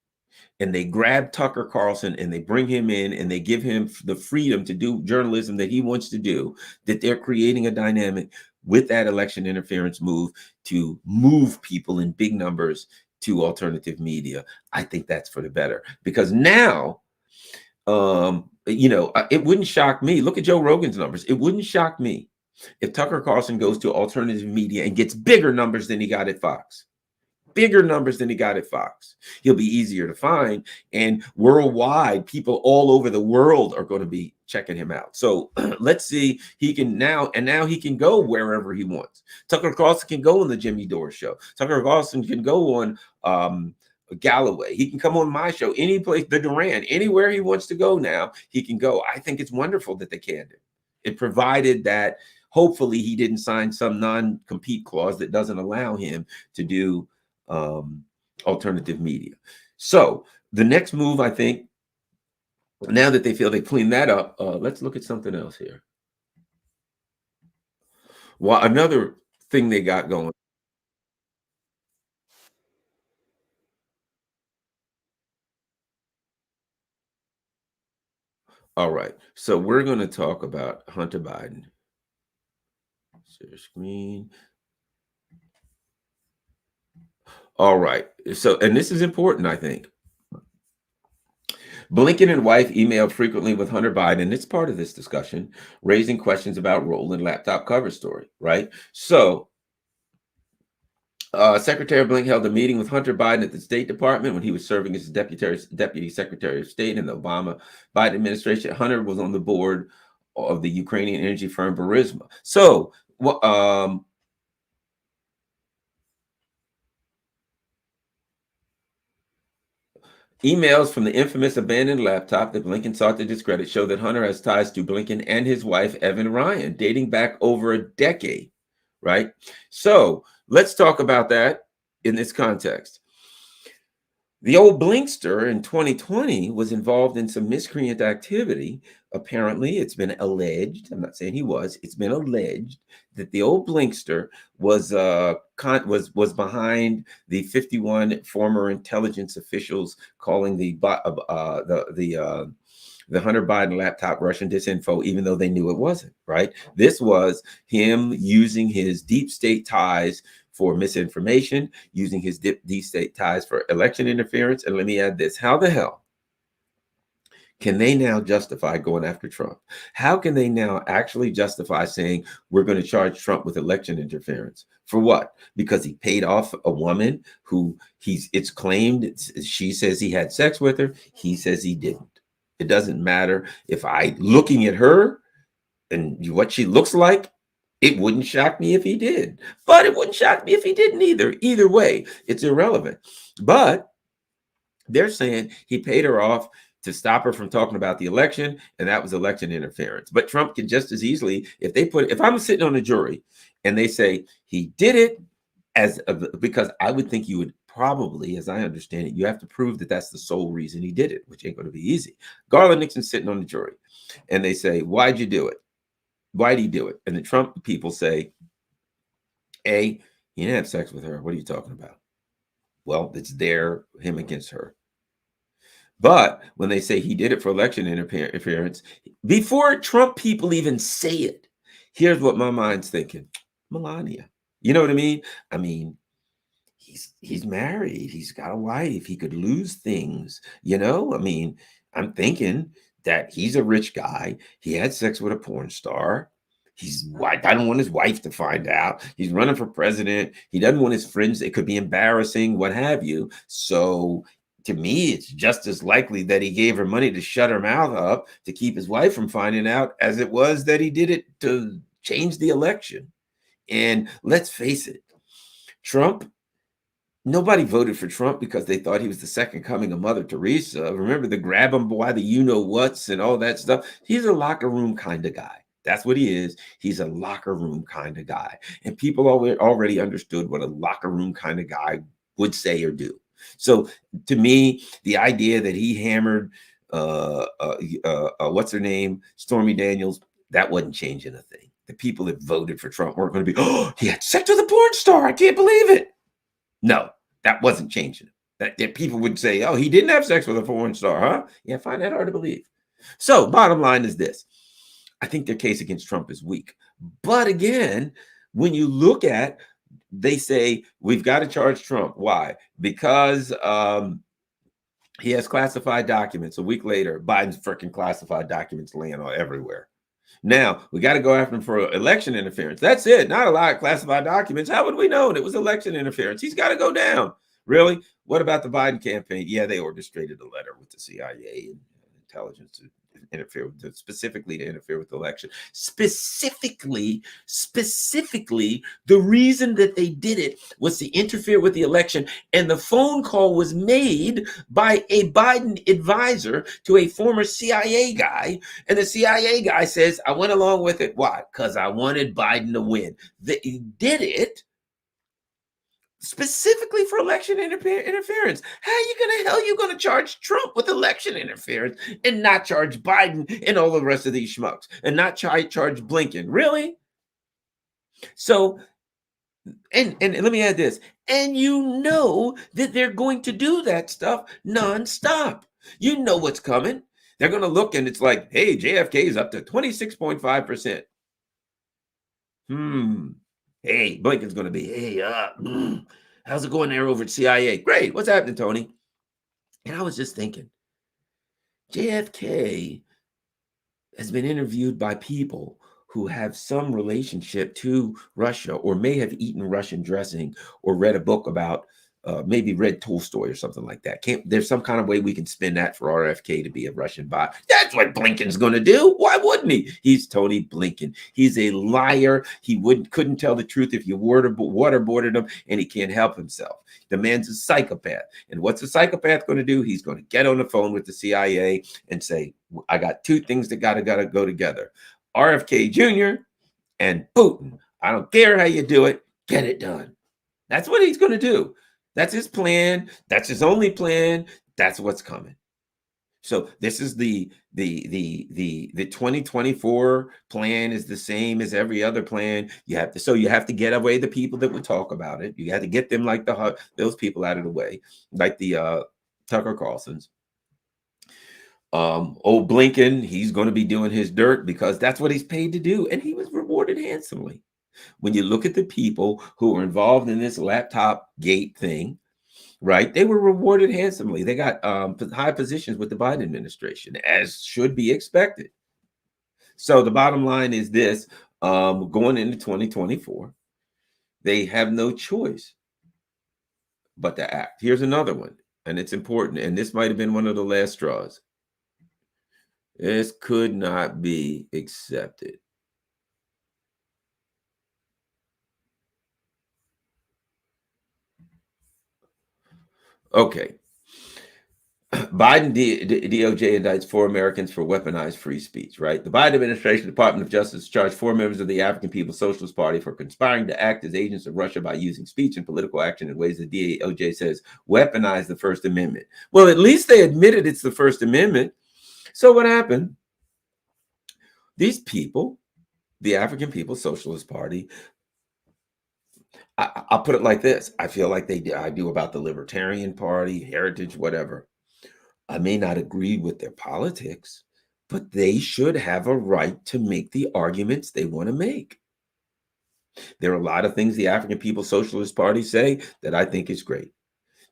and they grab Tucker Carlson and they bring him in and they give him the freedom to do journalism that he wants to do, that they're creating a dynamic with that election interference move to move people in big numbers to alternative media. I think that's for the better, because now, it wouldn't shock me. Look at Joe Rogan's numbers. It wouldn't shock me if Tucker Carlson goes to alternative media and gets bigger numbers than he got at Fox. Bigger numbers than he got at Fox. He'll be easier to find. And worldwide, people all over the world are going to be checking him out. So let's see. He can now he can go wherever he wants. Tucker Carlson can go on the Jimmy Dore show. Tucker Carlson can go on Galloway. He can come on my show, any place, the Duran, anywhere he wants to go now, he can go. I think it's wonderful that they can do it, provided that hopefully he didn't sign some non-compete clause that doesn't allow him to do alternative media. So the next move, I think, now that they feel they cleaned that up, let's look at something else here. Well, another thing they got going. All right. So we're going to talk about Hunter Biden. Share screen. All right. So, and this is important, I think. Blinken and wife emailed frequently with Hunter Biden. It's part of this discussion, raising questions about role in laptop cover story, right? So, Secretary Blinken held a meeting with Hunter Biden at the State Department when he was serving as Deputy Secretary of State in the Obama-Biden administration. Hunter was on the board of the Ukrainian energy firm Burisma. So, emails from the infamous abandoned laptop that Blinken sought to discredit show that Hunter has ties to Blinken and his wife, Evan Ryan, dating back over a decade, right? So let's talk about that in this context. The old Blinkster in 2020 was involved in some miscreant activity. Apparently, it's been alleged, I'm not saying he was, it's been alleged that the old Blinkster was behind the 51 former intelligence officials calling the Hunter Biden laptop Russian disinfo, even though they knew it wasn't, right? This was him using his deep state ties for misinformation, using his deep state ties for election interference. And let me add this. How the hell can they now justify going after Trump? How can they now actually justify saying we're going to charge Trump with election interference? For what? Because he paid off a woman who it's claimed she says he had sex with her. He says he didn't. It doesn't matter if looking at her and what she looks like, it wouldn't shock me if he did. But it wouldn't shock me if he didn't either. Either way, it's irrelevant. But they're saying he paid her off to stop her from talking about the election, and that was election interference. But Trump can just as easily, if I'm sitting on a jury and they say he did it because I would think you would probably, as I understand it, you have to prove that that's the sole reason he did it, which ain't going to be easy. Garland Nixon's sitting on the jury, and they say, why'd you do it? Why'd he do it? And the Trump people say, A, he didn't have sex with her. What are you talking about? Well, it's him against her. But when they say he did it for election interference, before Trump people even say it, here's what my mind's thinking. Melania. You know what I mean? I mean, he's married. He's got a wife. He could lose things. You know, I mean, I'm thinking that he's a rich guy. He had sex with a porn star. I don't want his wife to find out. He's running for president. He doesn't want his friends. It could be embarrassing, what have you. So to me, it's just as likely that he gave her money to shut her mouth up to keep his wife from finding out as it was that he did it to change the election. And let's face it, nobody voted for Trump because they thought he was the second coming of Mother Teresa. Remember the grab him by the you-know-whats and all that stuff? He's a locker room kind of guy. That's what he is. He's a locker room kind of guy. And people already understood what a locker room kind of guy would say or do. So to me, the idea that he hammered, what's her name? Stormy Daniels, that wasn't changing a thing. The people that voted for Trump weren't going to be, oh, he had sex with a porn star. I can't believe it. No, that wasn't changing. That people would say, oh, he didn't have sex with a porn star, huh? Yeah, I find that hard to believe. So bottom line is this. I think their case against Trump is weak. But again, when you look at, they say, we've got to charge Trump. Why? Because he has classified documents. A week later, Biden's freaking classified documents laying all everywhere. Now, we got to go after him for election interference. That's it. Not a lot of classified documents. How would we know it was election interference? He's got to go down. Really? What about the Biden campaign? Yeah, they orchestrated a letter with the CIA and intelligence to interfere with, specifically to interfere with the election. Specifically, the reason that they did it was to interfere with the election. And the phone call was made by a Biden advisor to a former CIA guy. And the CIA guy says, I went along with it. Why? Because I wanted Biden to win. They did it specifically for election interference. How you gonna charge Trump with election interference and not charge Biden and all the rest of these schmucks and not charge Blinken? Really? So, and let me add this, and you know that they're going to do that stuff nonstop. You know what's coming. They're going to look and it's like, hey, JFK is up to 26.5%. Hey, Blinken's going to be, hey, how's it going there over at CIA? Great. What's happening, Tony? And I was just thinking, JFK has been interviewed by people who have some relationship to Russia or may have eaten Russian dressing or read a book about, maybe read Tolstoy or something like that. There's some kind of way we can spin that for RFK to be a Russian bot. That's what Blinken's going to do. Why wouldn't he? He's Tony Blinken. He's a liar. He couldn't tell the truth if you waterboarded him, and he can't help himself. The man's a psychopath. And what's a psychopath going to do? He's going to get on the phone with the CIA and say, I got two things that gotta go together. RFK Jr. and Putin. I don't care how you do it. Get it done. That's what he's going to do. That's his plan. That's his only plan. That's what's coming. So this is the 2024 plan is the same as every other plan. You have to get away the people that would talk about it. You have to get them like those people out of the way, like the Tucker Carlsons. Old Blinken, he's going to be doing his dirt because that's what he's paid to do, and he was rewarded handsomely. When you look at the people who were involved in this laptop gate thing, right, they were rewarded handsomely. They got high positions with the Biden administration, as should be expected. So the bottom line is this, going into 2024, they have no choice but to act. Here's another one, and it's important, and this might have been one of the last straws. This could not be accepted. Okay. Biden DOJ indicts 4 Americans for weaponized free speech, right? The Biden administration, Department of Justice, charged 4 members of the African People's Socialist Party for conspiring to act as agents of Russia by using speech and political action in ways the DOJ says weaponize the First Amendment. Well, at least they admitted it's the First Amendment. So what happened? These people, the African People's Socialist Party, I'll put it like this. I feel like I do about the Libertarian Party, Heritage, whatever. I may not agree with their politics, but they should have a right to make the arguments they want to make. There are a lot of things the African People's Socialist Party say that I think is great.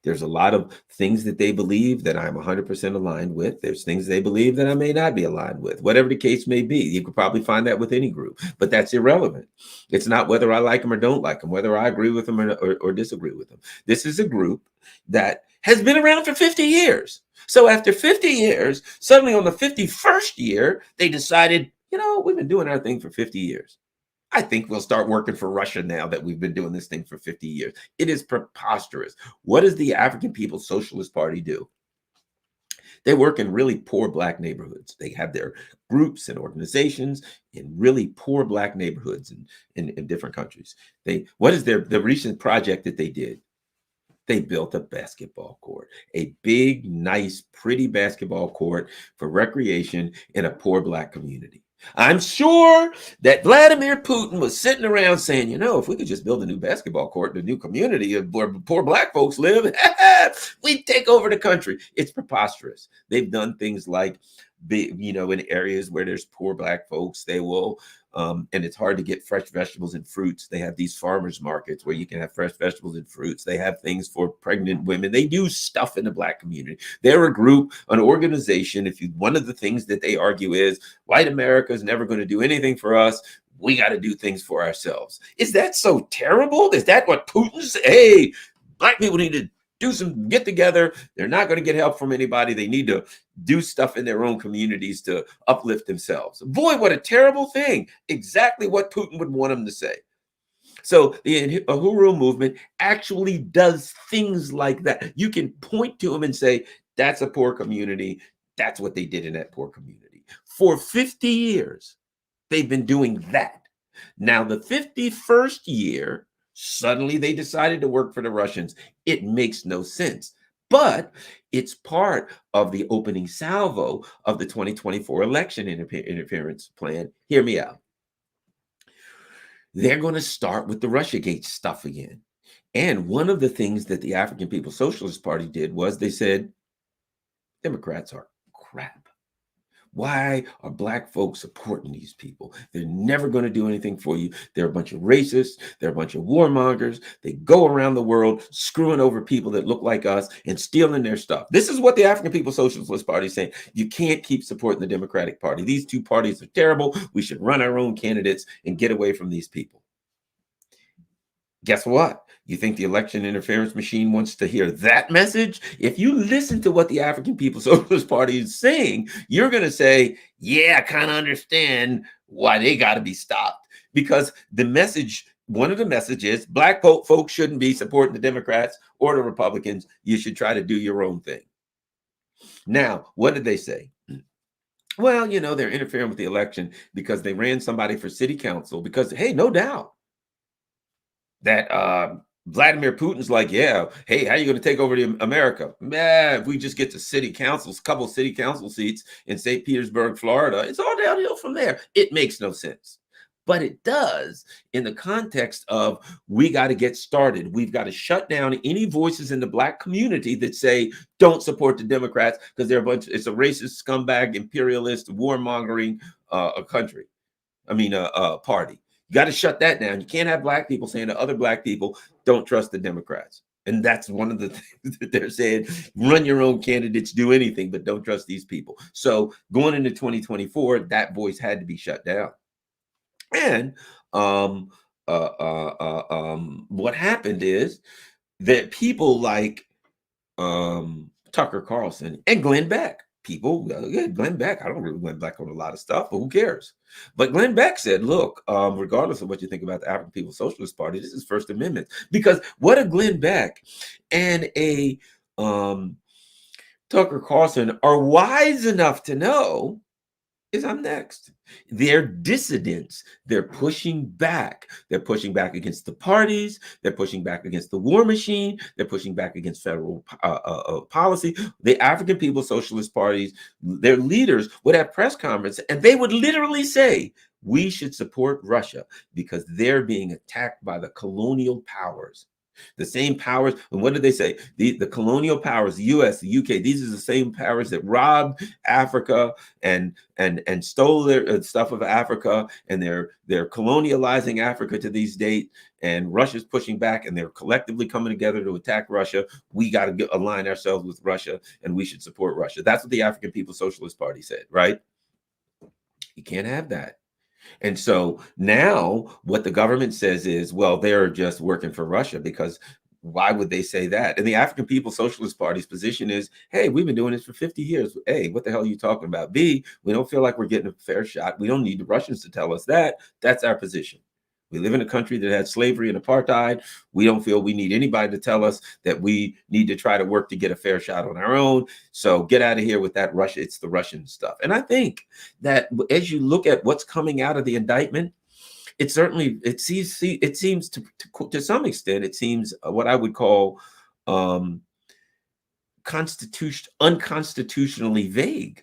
There's a lot of things that they believe that I'm 100% aligned with. There's things they believe that I may not be aligned with, whatever the case may be. You could probably find that with any group, but that's irrelevant. It's not whether I like them or don't like them, whether I agree with them or disagree with them. This is a group that has been around for 50 years. So after 50 years, suddenly on the 51st year, they decided, we've been doing our thing for 50 years. I think we'll start working for Russia now that we've been doing this thing for 50 years. It is preposterous. What does the African People's Socialist Party do? They work in really poor Black neighborhoods. They have their groups and organizations in really poor Black neighborhoods in different countries. What is the recent project that they did? They built a basketball court, a big, nice, pretty basketball court for recreation in a poor Black community. I'm sure that Vladimir Putin was sitting around saying, if we could just build a new basketball court in a new community where poor Black folks live, we'd take over the country. It's preposterous. They've done things like, in areas where there's poor Black folks, they will, and it's hard to get fresh vegetables and fruits. They have these farmers markets where you can have fresh vegetables and fruits. They have things for pregnant women. They do stuff in the Black community. They're a group, an organization. One of the things that they argue is white America is never going to do anything for us. We got to do things for ourselves. Is that so terrible? Is that what Putin's? Hey, Black people need to get together. They're not going to get help from anybody. They need to do stuff in their own communities to uplift themselves. Boy, what a terrible thing. Exactly what Putin would want them to say. So the Uhuru movement actually does things like that. You can point to them and say, that's a poor community. That's what they did in that poor community. For 50 years, they've been doing that. Now, the 51st year, suddenly they decided to work for the Russians. It makes no sense. But it's part of the opening salvo of the 2024 election interference plan. Hear me out. They're going to start with the Russiagate stuff again. And one of the things that the African People's Socialist Party did was they said, Democrats are crap. Why are Black folks supporting these people? They're never going to do anything for you. They're a bunch of racists. They're a bunch of warmongers. They go around the world screwing over people that look like us and stealing their stuff. This is what the African People's Socialist Party is saying. You can't keep supporting the Democratic Party. These two parties are terrible. We should run our own candidates and get away from these people. Guess what? You think the election interference machine wants to hear that message? If you listen to what the African People's Socialist Party is saying, you're going to say, yeah, I kind of understand why they got to be stopped. Because one of the messages, Black folks shouldn't be supporting the Democrats or the Republicans. You should try to do your own thing. Now, what did they say? Well, they're interfering with the election because they ran somebody for city council because, hey, no doubt that Vladimir Putin's like, yeah, hey, how are you going to take over America? Man, if we just get to couple city council seats in St. Petersburg, Florida, it's all downhill from there. It makes no sense. But it does in the context of we got to get started. We've got to shut down any voices in the Black community that say don't support the Democrats because it's a racist, scumbag, imperialist, warmongering party. You got to shut that down. You can't have Black people saying to other Black people, don't trust the Democrats. And that's one of the things that they're saying, run your own candidates, do anything, but don't trust these people. So going into 2024, that voice had to be shut down. And what happened is that people like Tucker Carlson and Glenn Beck, people, yeah, Glenn Beck, I don't really Glenn Beck on a lot of stuff, but who cares? But Glenn Beck said, look, regardless of what you think about the African People's Socialist Party, this is First Amendment. Because what a Glenn Beck and a Tucker Carlson are wise enough to know is I'm next. They're dissidents. They're pushing back. They're pushing back against the parties. They're pushing back against the war machine. They're pushing back against federal policy. The African People's Socialist Parties, their leaders would have press conferences and they would literally say, we should support Russia because they're being attacked by the colonial powers. The same powers, and what did they say? The colonial powers, the US, the UK, these are the same powers that robbed Africa and stole their stuff of Africa, and they're colonializing Africa to these days, and Russia's pushing back, and they're collectively coming together to attack Russia. We got to align ourselves with Russia, and we should support Russia. That's what the African People's Socialist Party said, right? You can't have that. And so now what the government says is, well, they're just working for Russia, because why would they say that? And the African People's Socialist Party's position is, hey, we've been doing this for 50 years. A, what the hell are you talking about? B, we don't feel like we're getting a fair shot. We don't need the Russians to tell us that. That's our position. We live in a country that had slavery and apartheid. We don't feel we need anybody to tell us that we need to try to work to get a fair shot on our own. So get out of here with that Russia. It's the Russian stuff. And I think that as you look at what's coming out of the indictment, it certainly, it seems to some extent, it seems what I would call unconstitutionally vague.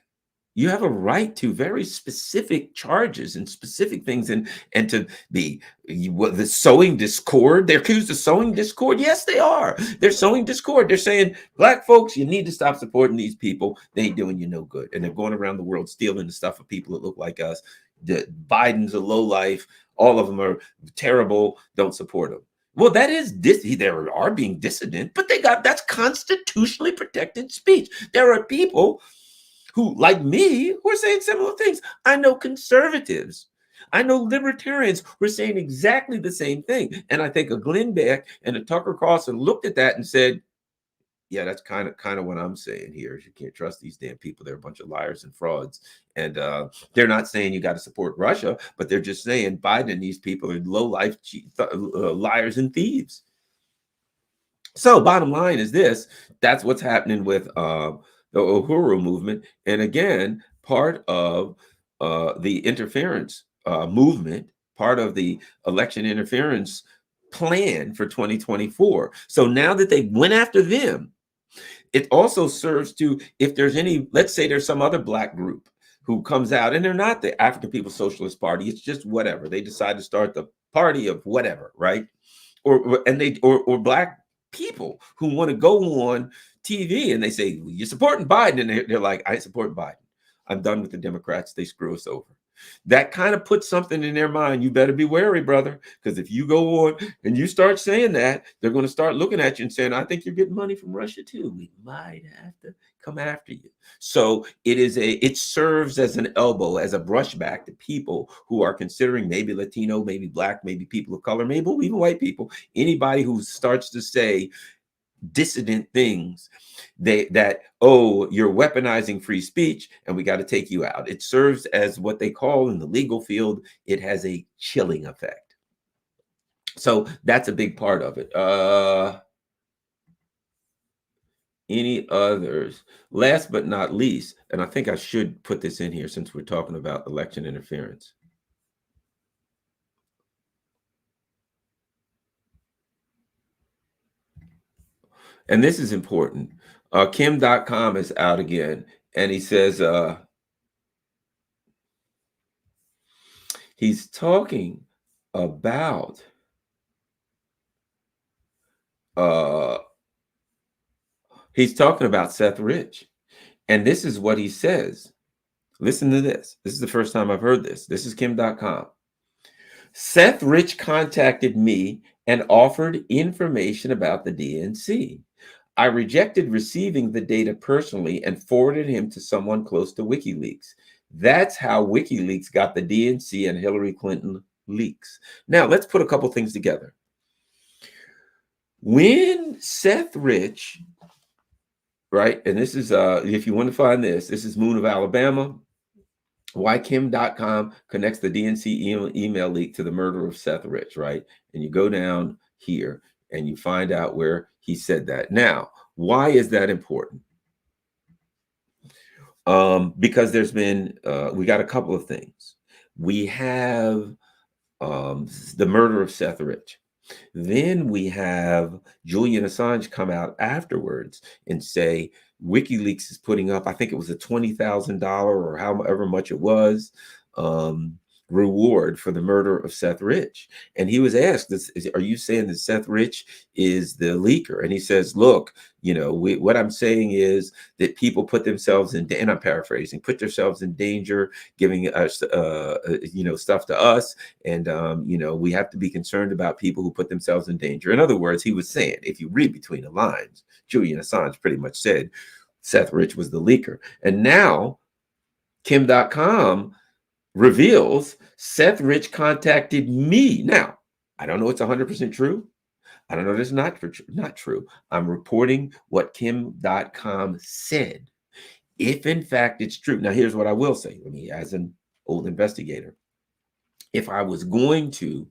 You have a right to very specific charges and specific things, and to be the sowing discord. They're accused of sowing discord. Yes, they are. They're sowing discord. They're saying, black folks, you need to stop supporting these people. They ain't doing you no good. And they're going around the world stealing the stuff of people that look like us. Biden's a lowlife. All of them are terrible. Don't support them. Well, that is they are being dissident, but that's constitutionally protected speech. There are people who, like me, who are saying similar things. I know conservatives. I know libertarians who are saying exactly the same thing. And I think a Glenn Beck and a Tucker Carlson looked at that and said, yeah, that's kind of what I'm saying here. You can't trust these damn people. They're a bunch of liars and frauds. And they're not saying you got to support Russia, but they're just saying Biden and these people are low-life liars and thieves. So bottom line is this. That's what's happening with the Uhuru movement. And again, part of the interference movement, part of the election interference plan for 2024. So now that they went after them, it also serves to, if there's any, let's say there's some other black group who comes out and they're not the African People's Socialist Party, it's just whatever. They decide to start the party of whatever, right? Or black people who want to go on TV and they say, well, you're supporting Biden. And they're like, I support Biden. I'm done with the Democrats. They screw us over. That kind of puts something in their mind. You better be wary, brother, because if you go on and you start saying that, they're going to start looking at you and saying, I think you're getting money from Russia too. We might have to come after you. So it serves as an elbow, as a brushback to people who are considering maybe Latino, maybe black, maybe people of color, maybe even white people, anybody who starts to say dissident things oh, you're weaponizing free speech and we got to take you out. It serves as what they call in the legal field, it has a chilling effect. So that's a big part of it. Any others? Last but not least, and I think I should put this in here since we're talking about election interference. And this is important. Kim.com is out again, and he says he's talking about Seth Rich. And this is what he says. Listen to this. This is the first time I've heard this. This is Kim.com. Seth Rich contacted me and offered information about the DNC. I rejected receiving the data personally and forwarded him to someone close to WikiLeaks. That's how WikiLeaks got the DNC and Hillary Clinton leaks. Now, let's put a couple things together. When Seth Rich right? And this is, if you want to find this, this is Moon of Alabama. Why Kim.com connects the DNC email leak to the murder of Seth Rich, right? And you go down here and you find out where he said that. Now, why is that important? Because there's been, we got a couple of things. We have the murder of Seth Rich. Then we have Julian Assange come out afterwards and say WikiLeaks is putting up, I think it was a $20,000 or however much it was, reward for the murder of Seth Rich. And he was asked, are you saying that Seth Rich is the leaker? And he says, look, you know, what I'm saying is that people put themselves in, and I'm paraphrasing, put themselves in danger, giving us, you know, stuff to us. And, you know, we have to be concerned about people who put themselves in danger. In other words, he was saying, if you read between the lines, Julian Assange pretty much said Seth Rich was the leaker. And now Kim.com reveals Seth Rich contacted me. Now, I don't know it's 100% true. I don't know if it's not true. I'm reporting what Kim.com said. If in fact it's true. Now, here's what I will say. Let me, as an old investigator, if I was going to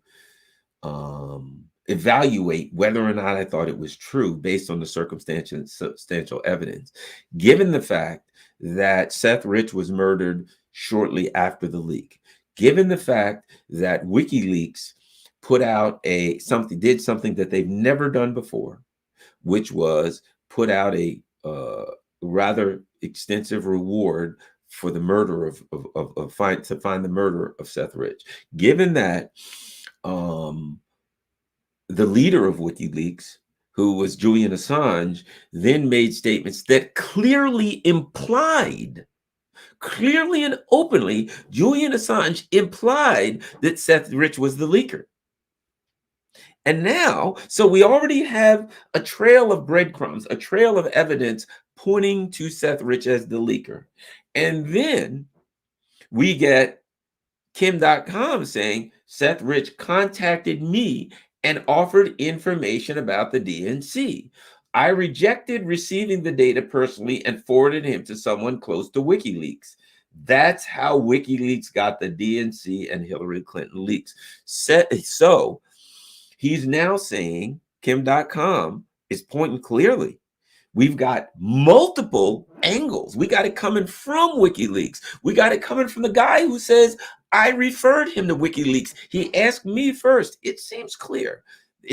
evaluate whether or not I thought it was true based on the substantial evidence, given the fact that Seth Rich was murdered shortly after the leak, given the fact that WikiLeaks put out did something that they've never done before, which was put out a rather extensive reward for the murder to find the murder of Seth Rich. Given that the leader of WikiLeaks, who was Julian Assange, then made statements that clearly and openly, Julian Assange implied that Seth Rich was the leaker. And now, so we already have a trail of breadcrumbs, a trail of evidence pointing to Seth Rich as the leaker. And then we get Kim.com saying Seth Rich contacted me and offered information about the DNC. I rejected receiving the data personally and forwarded him to someone close to WikiLeaks. That's how WikiLeaks got the DNC and Hillary Clinton leaks. So he's now saying, Kim.com is pointing clearly. We've got multiple angles. We got it coming from WikiLeaks. We got it coming from the guy who says, I referred him to WikiLeaks. He asked me first. It seems clear.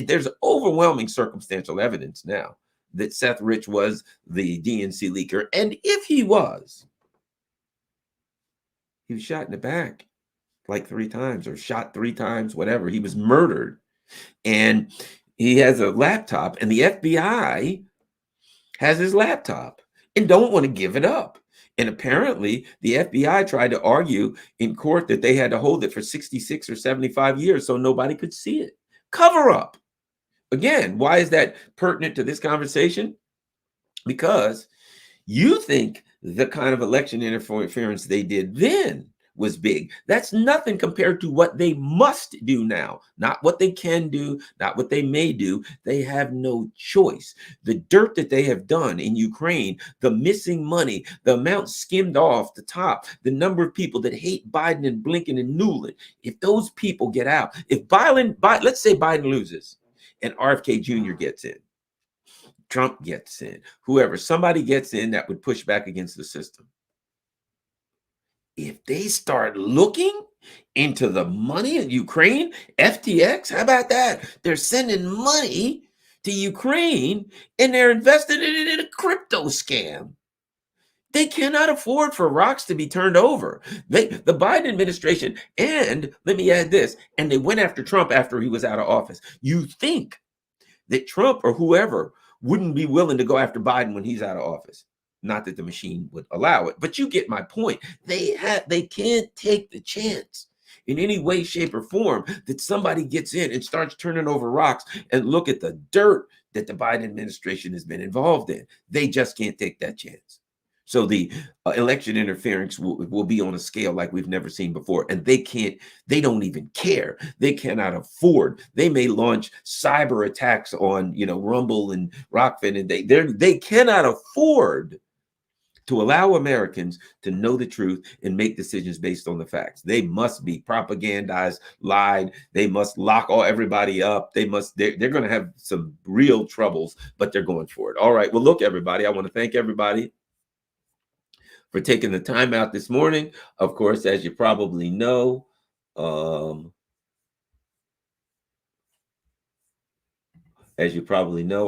There's overwhelming circumstantial evidence now that Seth Rich was the DNC leaker. And if he was shot in the back like 3 times or shot 3 times, whatever. He was murdered. And he has a laptop, and the FBI has his laptop and don't want to give it up. And apparently the FBI tried to argue in court that they had to hold it for 66 or 75 years so nobody could see it. Cover up. Again, why is that pertinent to this conversation? Because you think the kind of election interference they did then was big. That's nothing compared to what they must do now. Not what they can do, not what they may do. They have no choice. The dirt that they have done in Ukraine, the missing money, the amount skimmed off the top, the number of people that hate Biden and Blinken and Newland, if those people get out, if let's say Biden loses and RFK Jr. gets in, Trump gets in, whoever, somebody gets in that would push back against the system. If they start looking into the money in Ukraine, FTX, how about that? They're sending money to Ukraine and they're investing it in a crypto scam. They cannot afford for rocks to be turned over. The Biden administration, and let me add this, and they went after Trump after he was out of office. You think that Trump or whoever wouldn't be willing to go after Biden when he's out of office. Not that the machine would allow it, but you get my point. They can't take the chance in any way, shape, or form that somebody gets in and starts turning over rocks and look at the dirt that the Biden administration has been involved in. They just can't take that chance. So the election interference will be on a scale like we've never seen before. And they don't even care. They cannot afford. They may launch cyber attacks on, Rumble and Rockfin, and they cannot afford to allow Americans to know the truth and make decisions based on the facts. They must be propagandized, lied. They must lock everybody up. They're going to have some real troubles, but they're going for it. All right. Well, look, everybody, I want to thank everybody for taking the time out this morning. Of course, as you probably know, I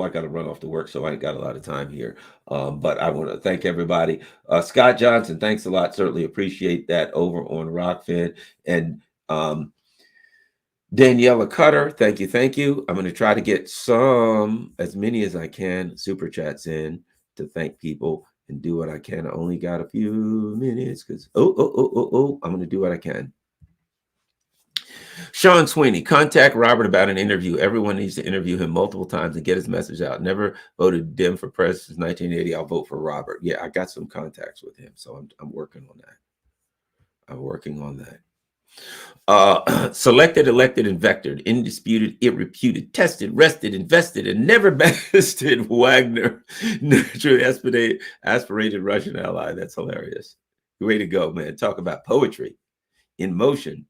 got to run off to work, so I ain't got a lot of time here. But I want to thank everybody. Scott Johnson, thanks a lot. Certainly appreciate that over on Rockfin. And Daniela Cutter, thank you, thank you. I'm going to try to get as many as I can, super chats in to thank people and do what I can. I only got a few minutes because, I'm going to do what I can. Sean Sweeney, contact Robert about an interview. Everyone needs to interview him multiple times and get his message out. Never voted Dem for president since 1980. I'll vote for Robert. Yeah, I got some contacts with him, so I'm working on that. Selected, elected, and vectored, indisputed, irreputed, tested, rested, invested, and never bested Wagner, naturally aspirated Russian ally. That's hilarious. Way to go, man. Talk about poetry in motion.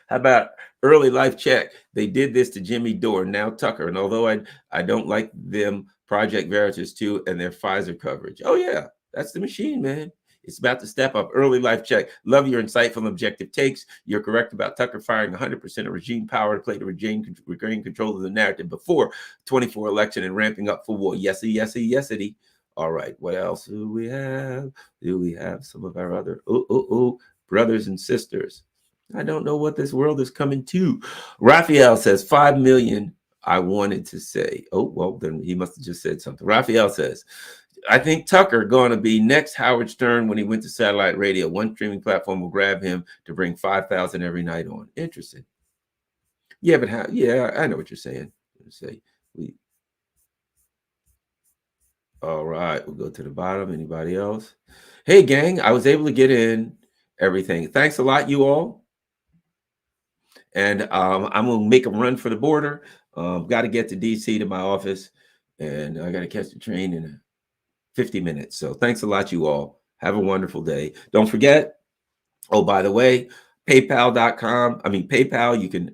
How about early life check? They did this to Jimmy Dore, now Tucker. And although I don't like them, Project Veritas too, and their Pfizer coverage. Oh yeah, that's the machine, man. It's about to step up. Early life check. Love your insightful and objective takes. You're correct about Tucker firing 100% of regime power to play to regain control of the narrative before 24 election and ramping up for war. Yesity. All right. What else do we have? Do we have some of our other brothers and sisters? I don't know what this world is coming to. Raphael says 5 million. I wanted to say. Oh, well, then he must have just said something. Raphael says, I think Tucker going to be next Howard Stern when he went to satellite radio. One streaming platform will grab him to bring 5,000 every night on. Interesting. Yeah, but how? Yeah, I know what you're saying. All right, we'll go to the bottom. Anybody else? Hey, gang, I was able to get in everything. Thanks a lot, you all. And I'm going to make a run for the border. Got to get to DC to my office, and I got to catch the train in 50 minutes. So thanks a lot, you all. Have a wonderful day. Don't forget, by the way, PayPal, you can,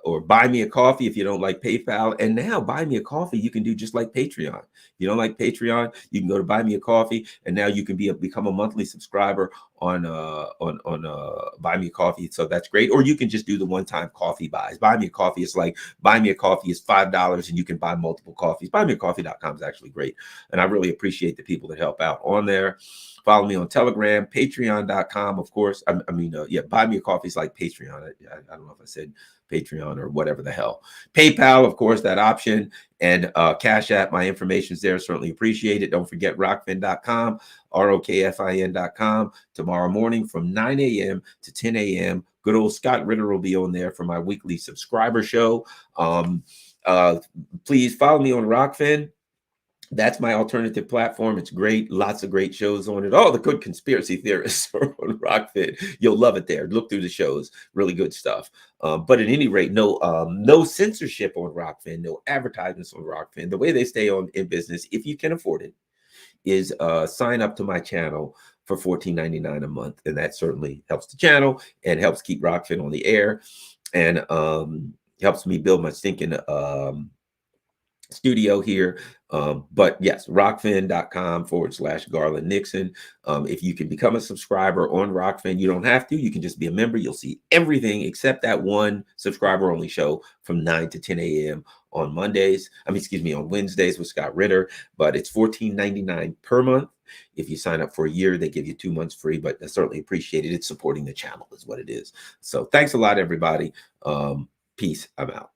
or buy me a coffee if you don't like PayPal. And now buy me a coffee, you can do just like Patreon. If you don't like Patreon, you can go to buy me a coffee, and now you can become a monthly subscriber on buy me a coffee. So that's great. Or you can just do the one-time coffee buys. Buy me a coffee. It's like buy me a coffee is $5 and you can buy multiple coffees. Buymeacoffee.com is actually great. And I really appreciate the people that help out on there. Follow me on Telegram, patreon.com, of course. Buy me a coffee is like Patreon. I don't know if I said Patreon or whatever the hell. PayPal, of course, that option. And Cash App, my information is there. Certainly appreciate it. Don't forget rockfin.com, ROKFIN.com. Tomorrow morning from 9 a.m. to 10 a.m. Good old Scott Ritter will be on there for my weekly subscriber show. Please follow me on Rockfin. That's my alternative platform. It's great. Lots of great shows on it. All the good conspiracy theorists are on Rockfin. You'll love it there. Look through the shows. Really good stuff. But at any rate, no censorship on Rockfin. No advertisements on Rockfin. The way they stay in business, if you can afford it, is sign up to my channel for $14.99 a month. And that certainly helps the channel and helps keep Rockfin on the air and helps me build my stinking studio here. But yes, rockfin.com/Garland Nixon. If you can become a subscriber on Rockfin, you don't have to. You can just be a member. You'll see everything except that one subscriber only show from 9 to 10 a.m. on Wednesdays with Scott Ritter. But it's $14.99 per month. If you sign up for a year, they give you 2 months free, but I certainly appreciate it. It's supporting the channel is what it is. So thanks a lot, everybody. Peace. I'm out.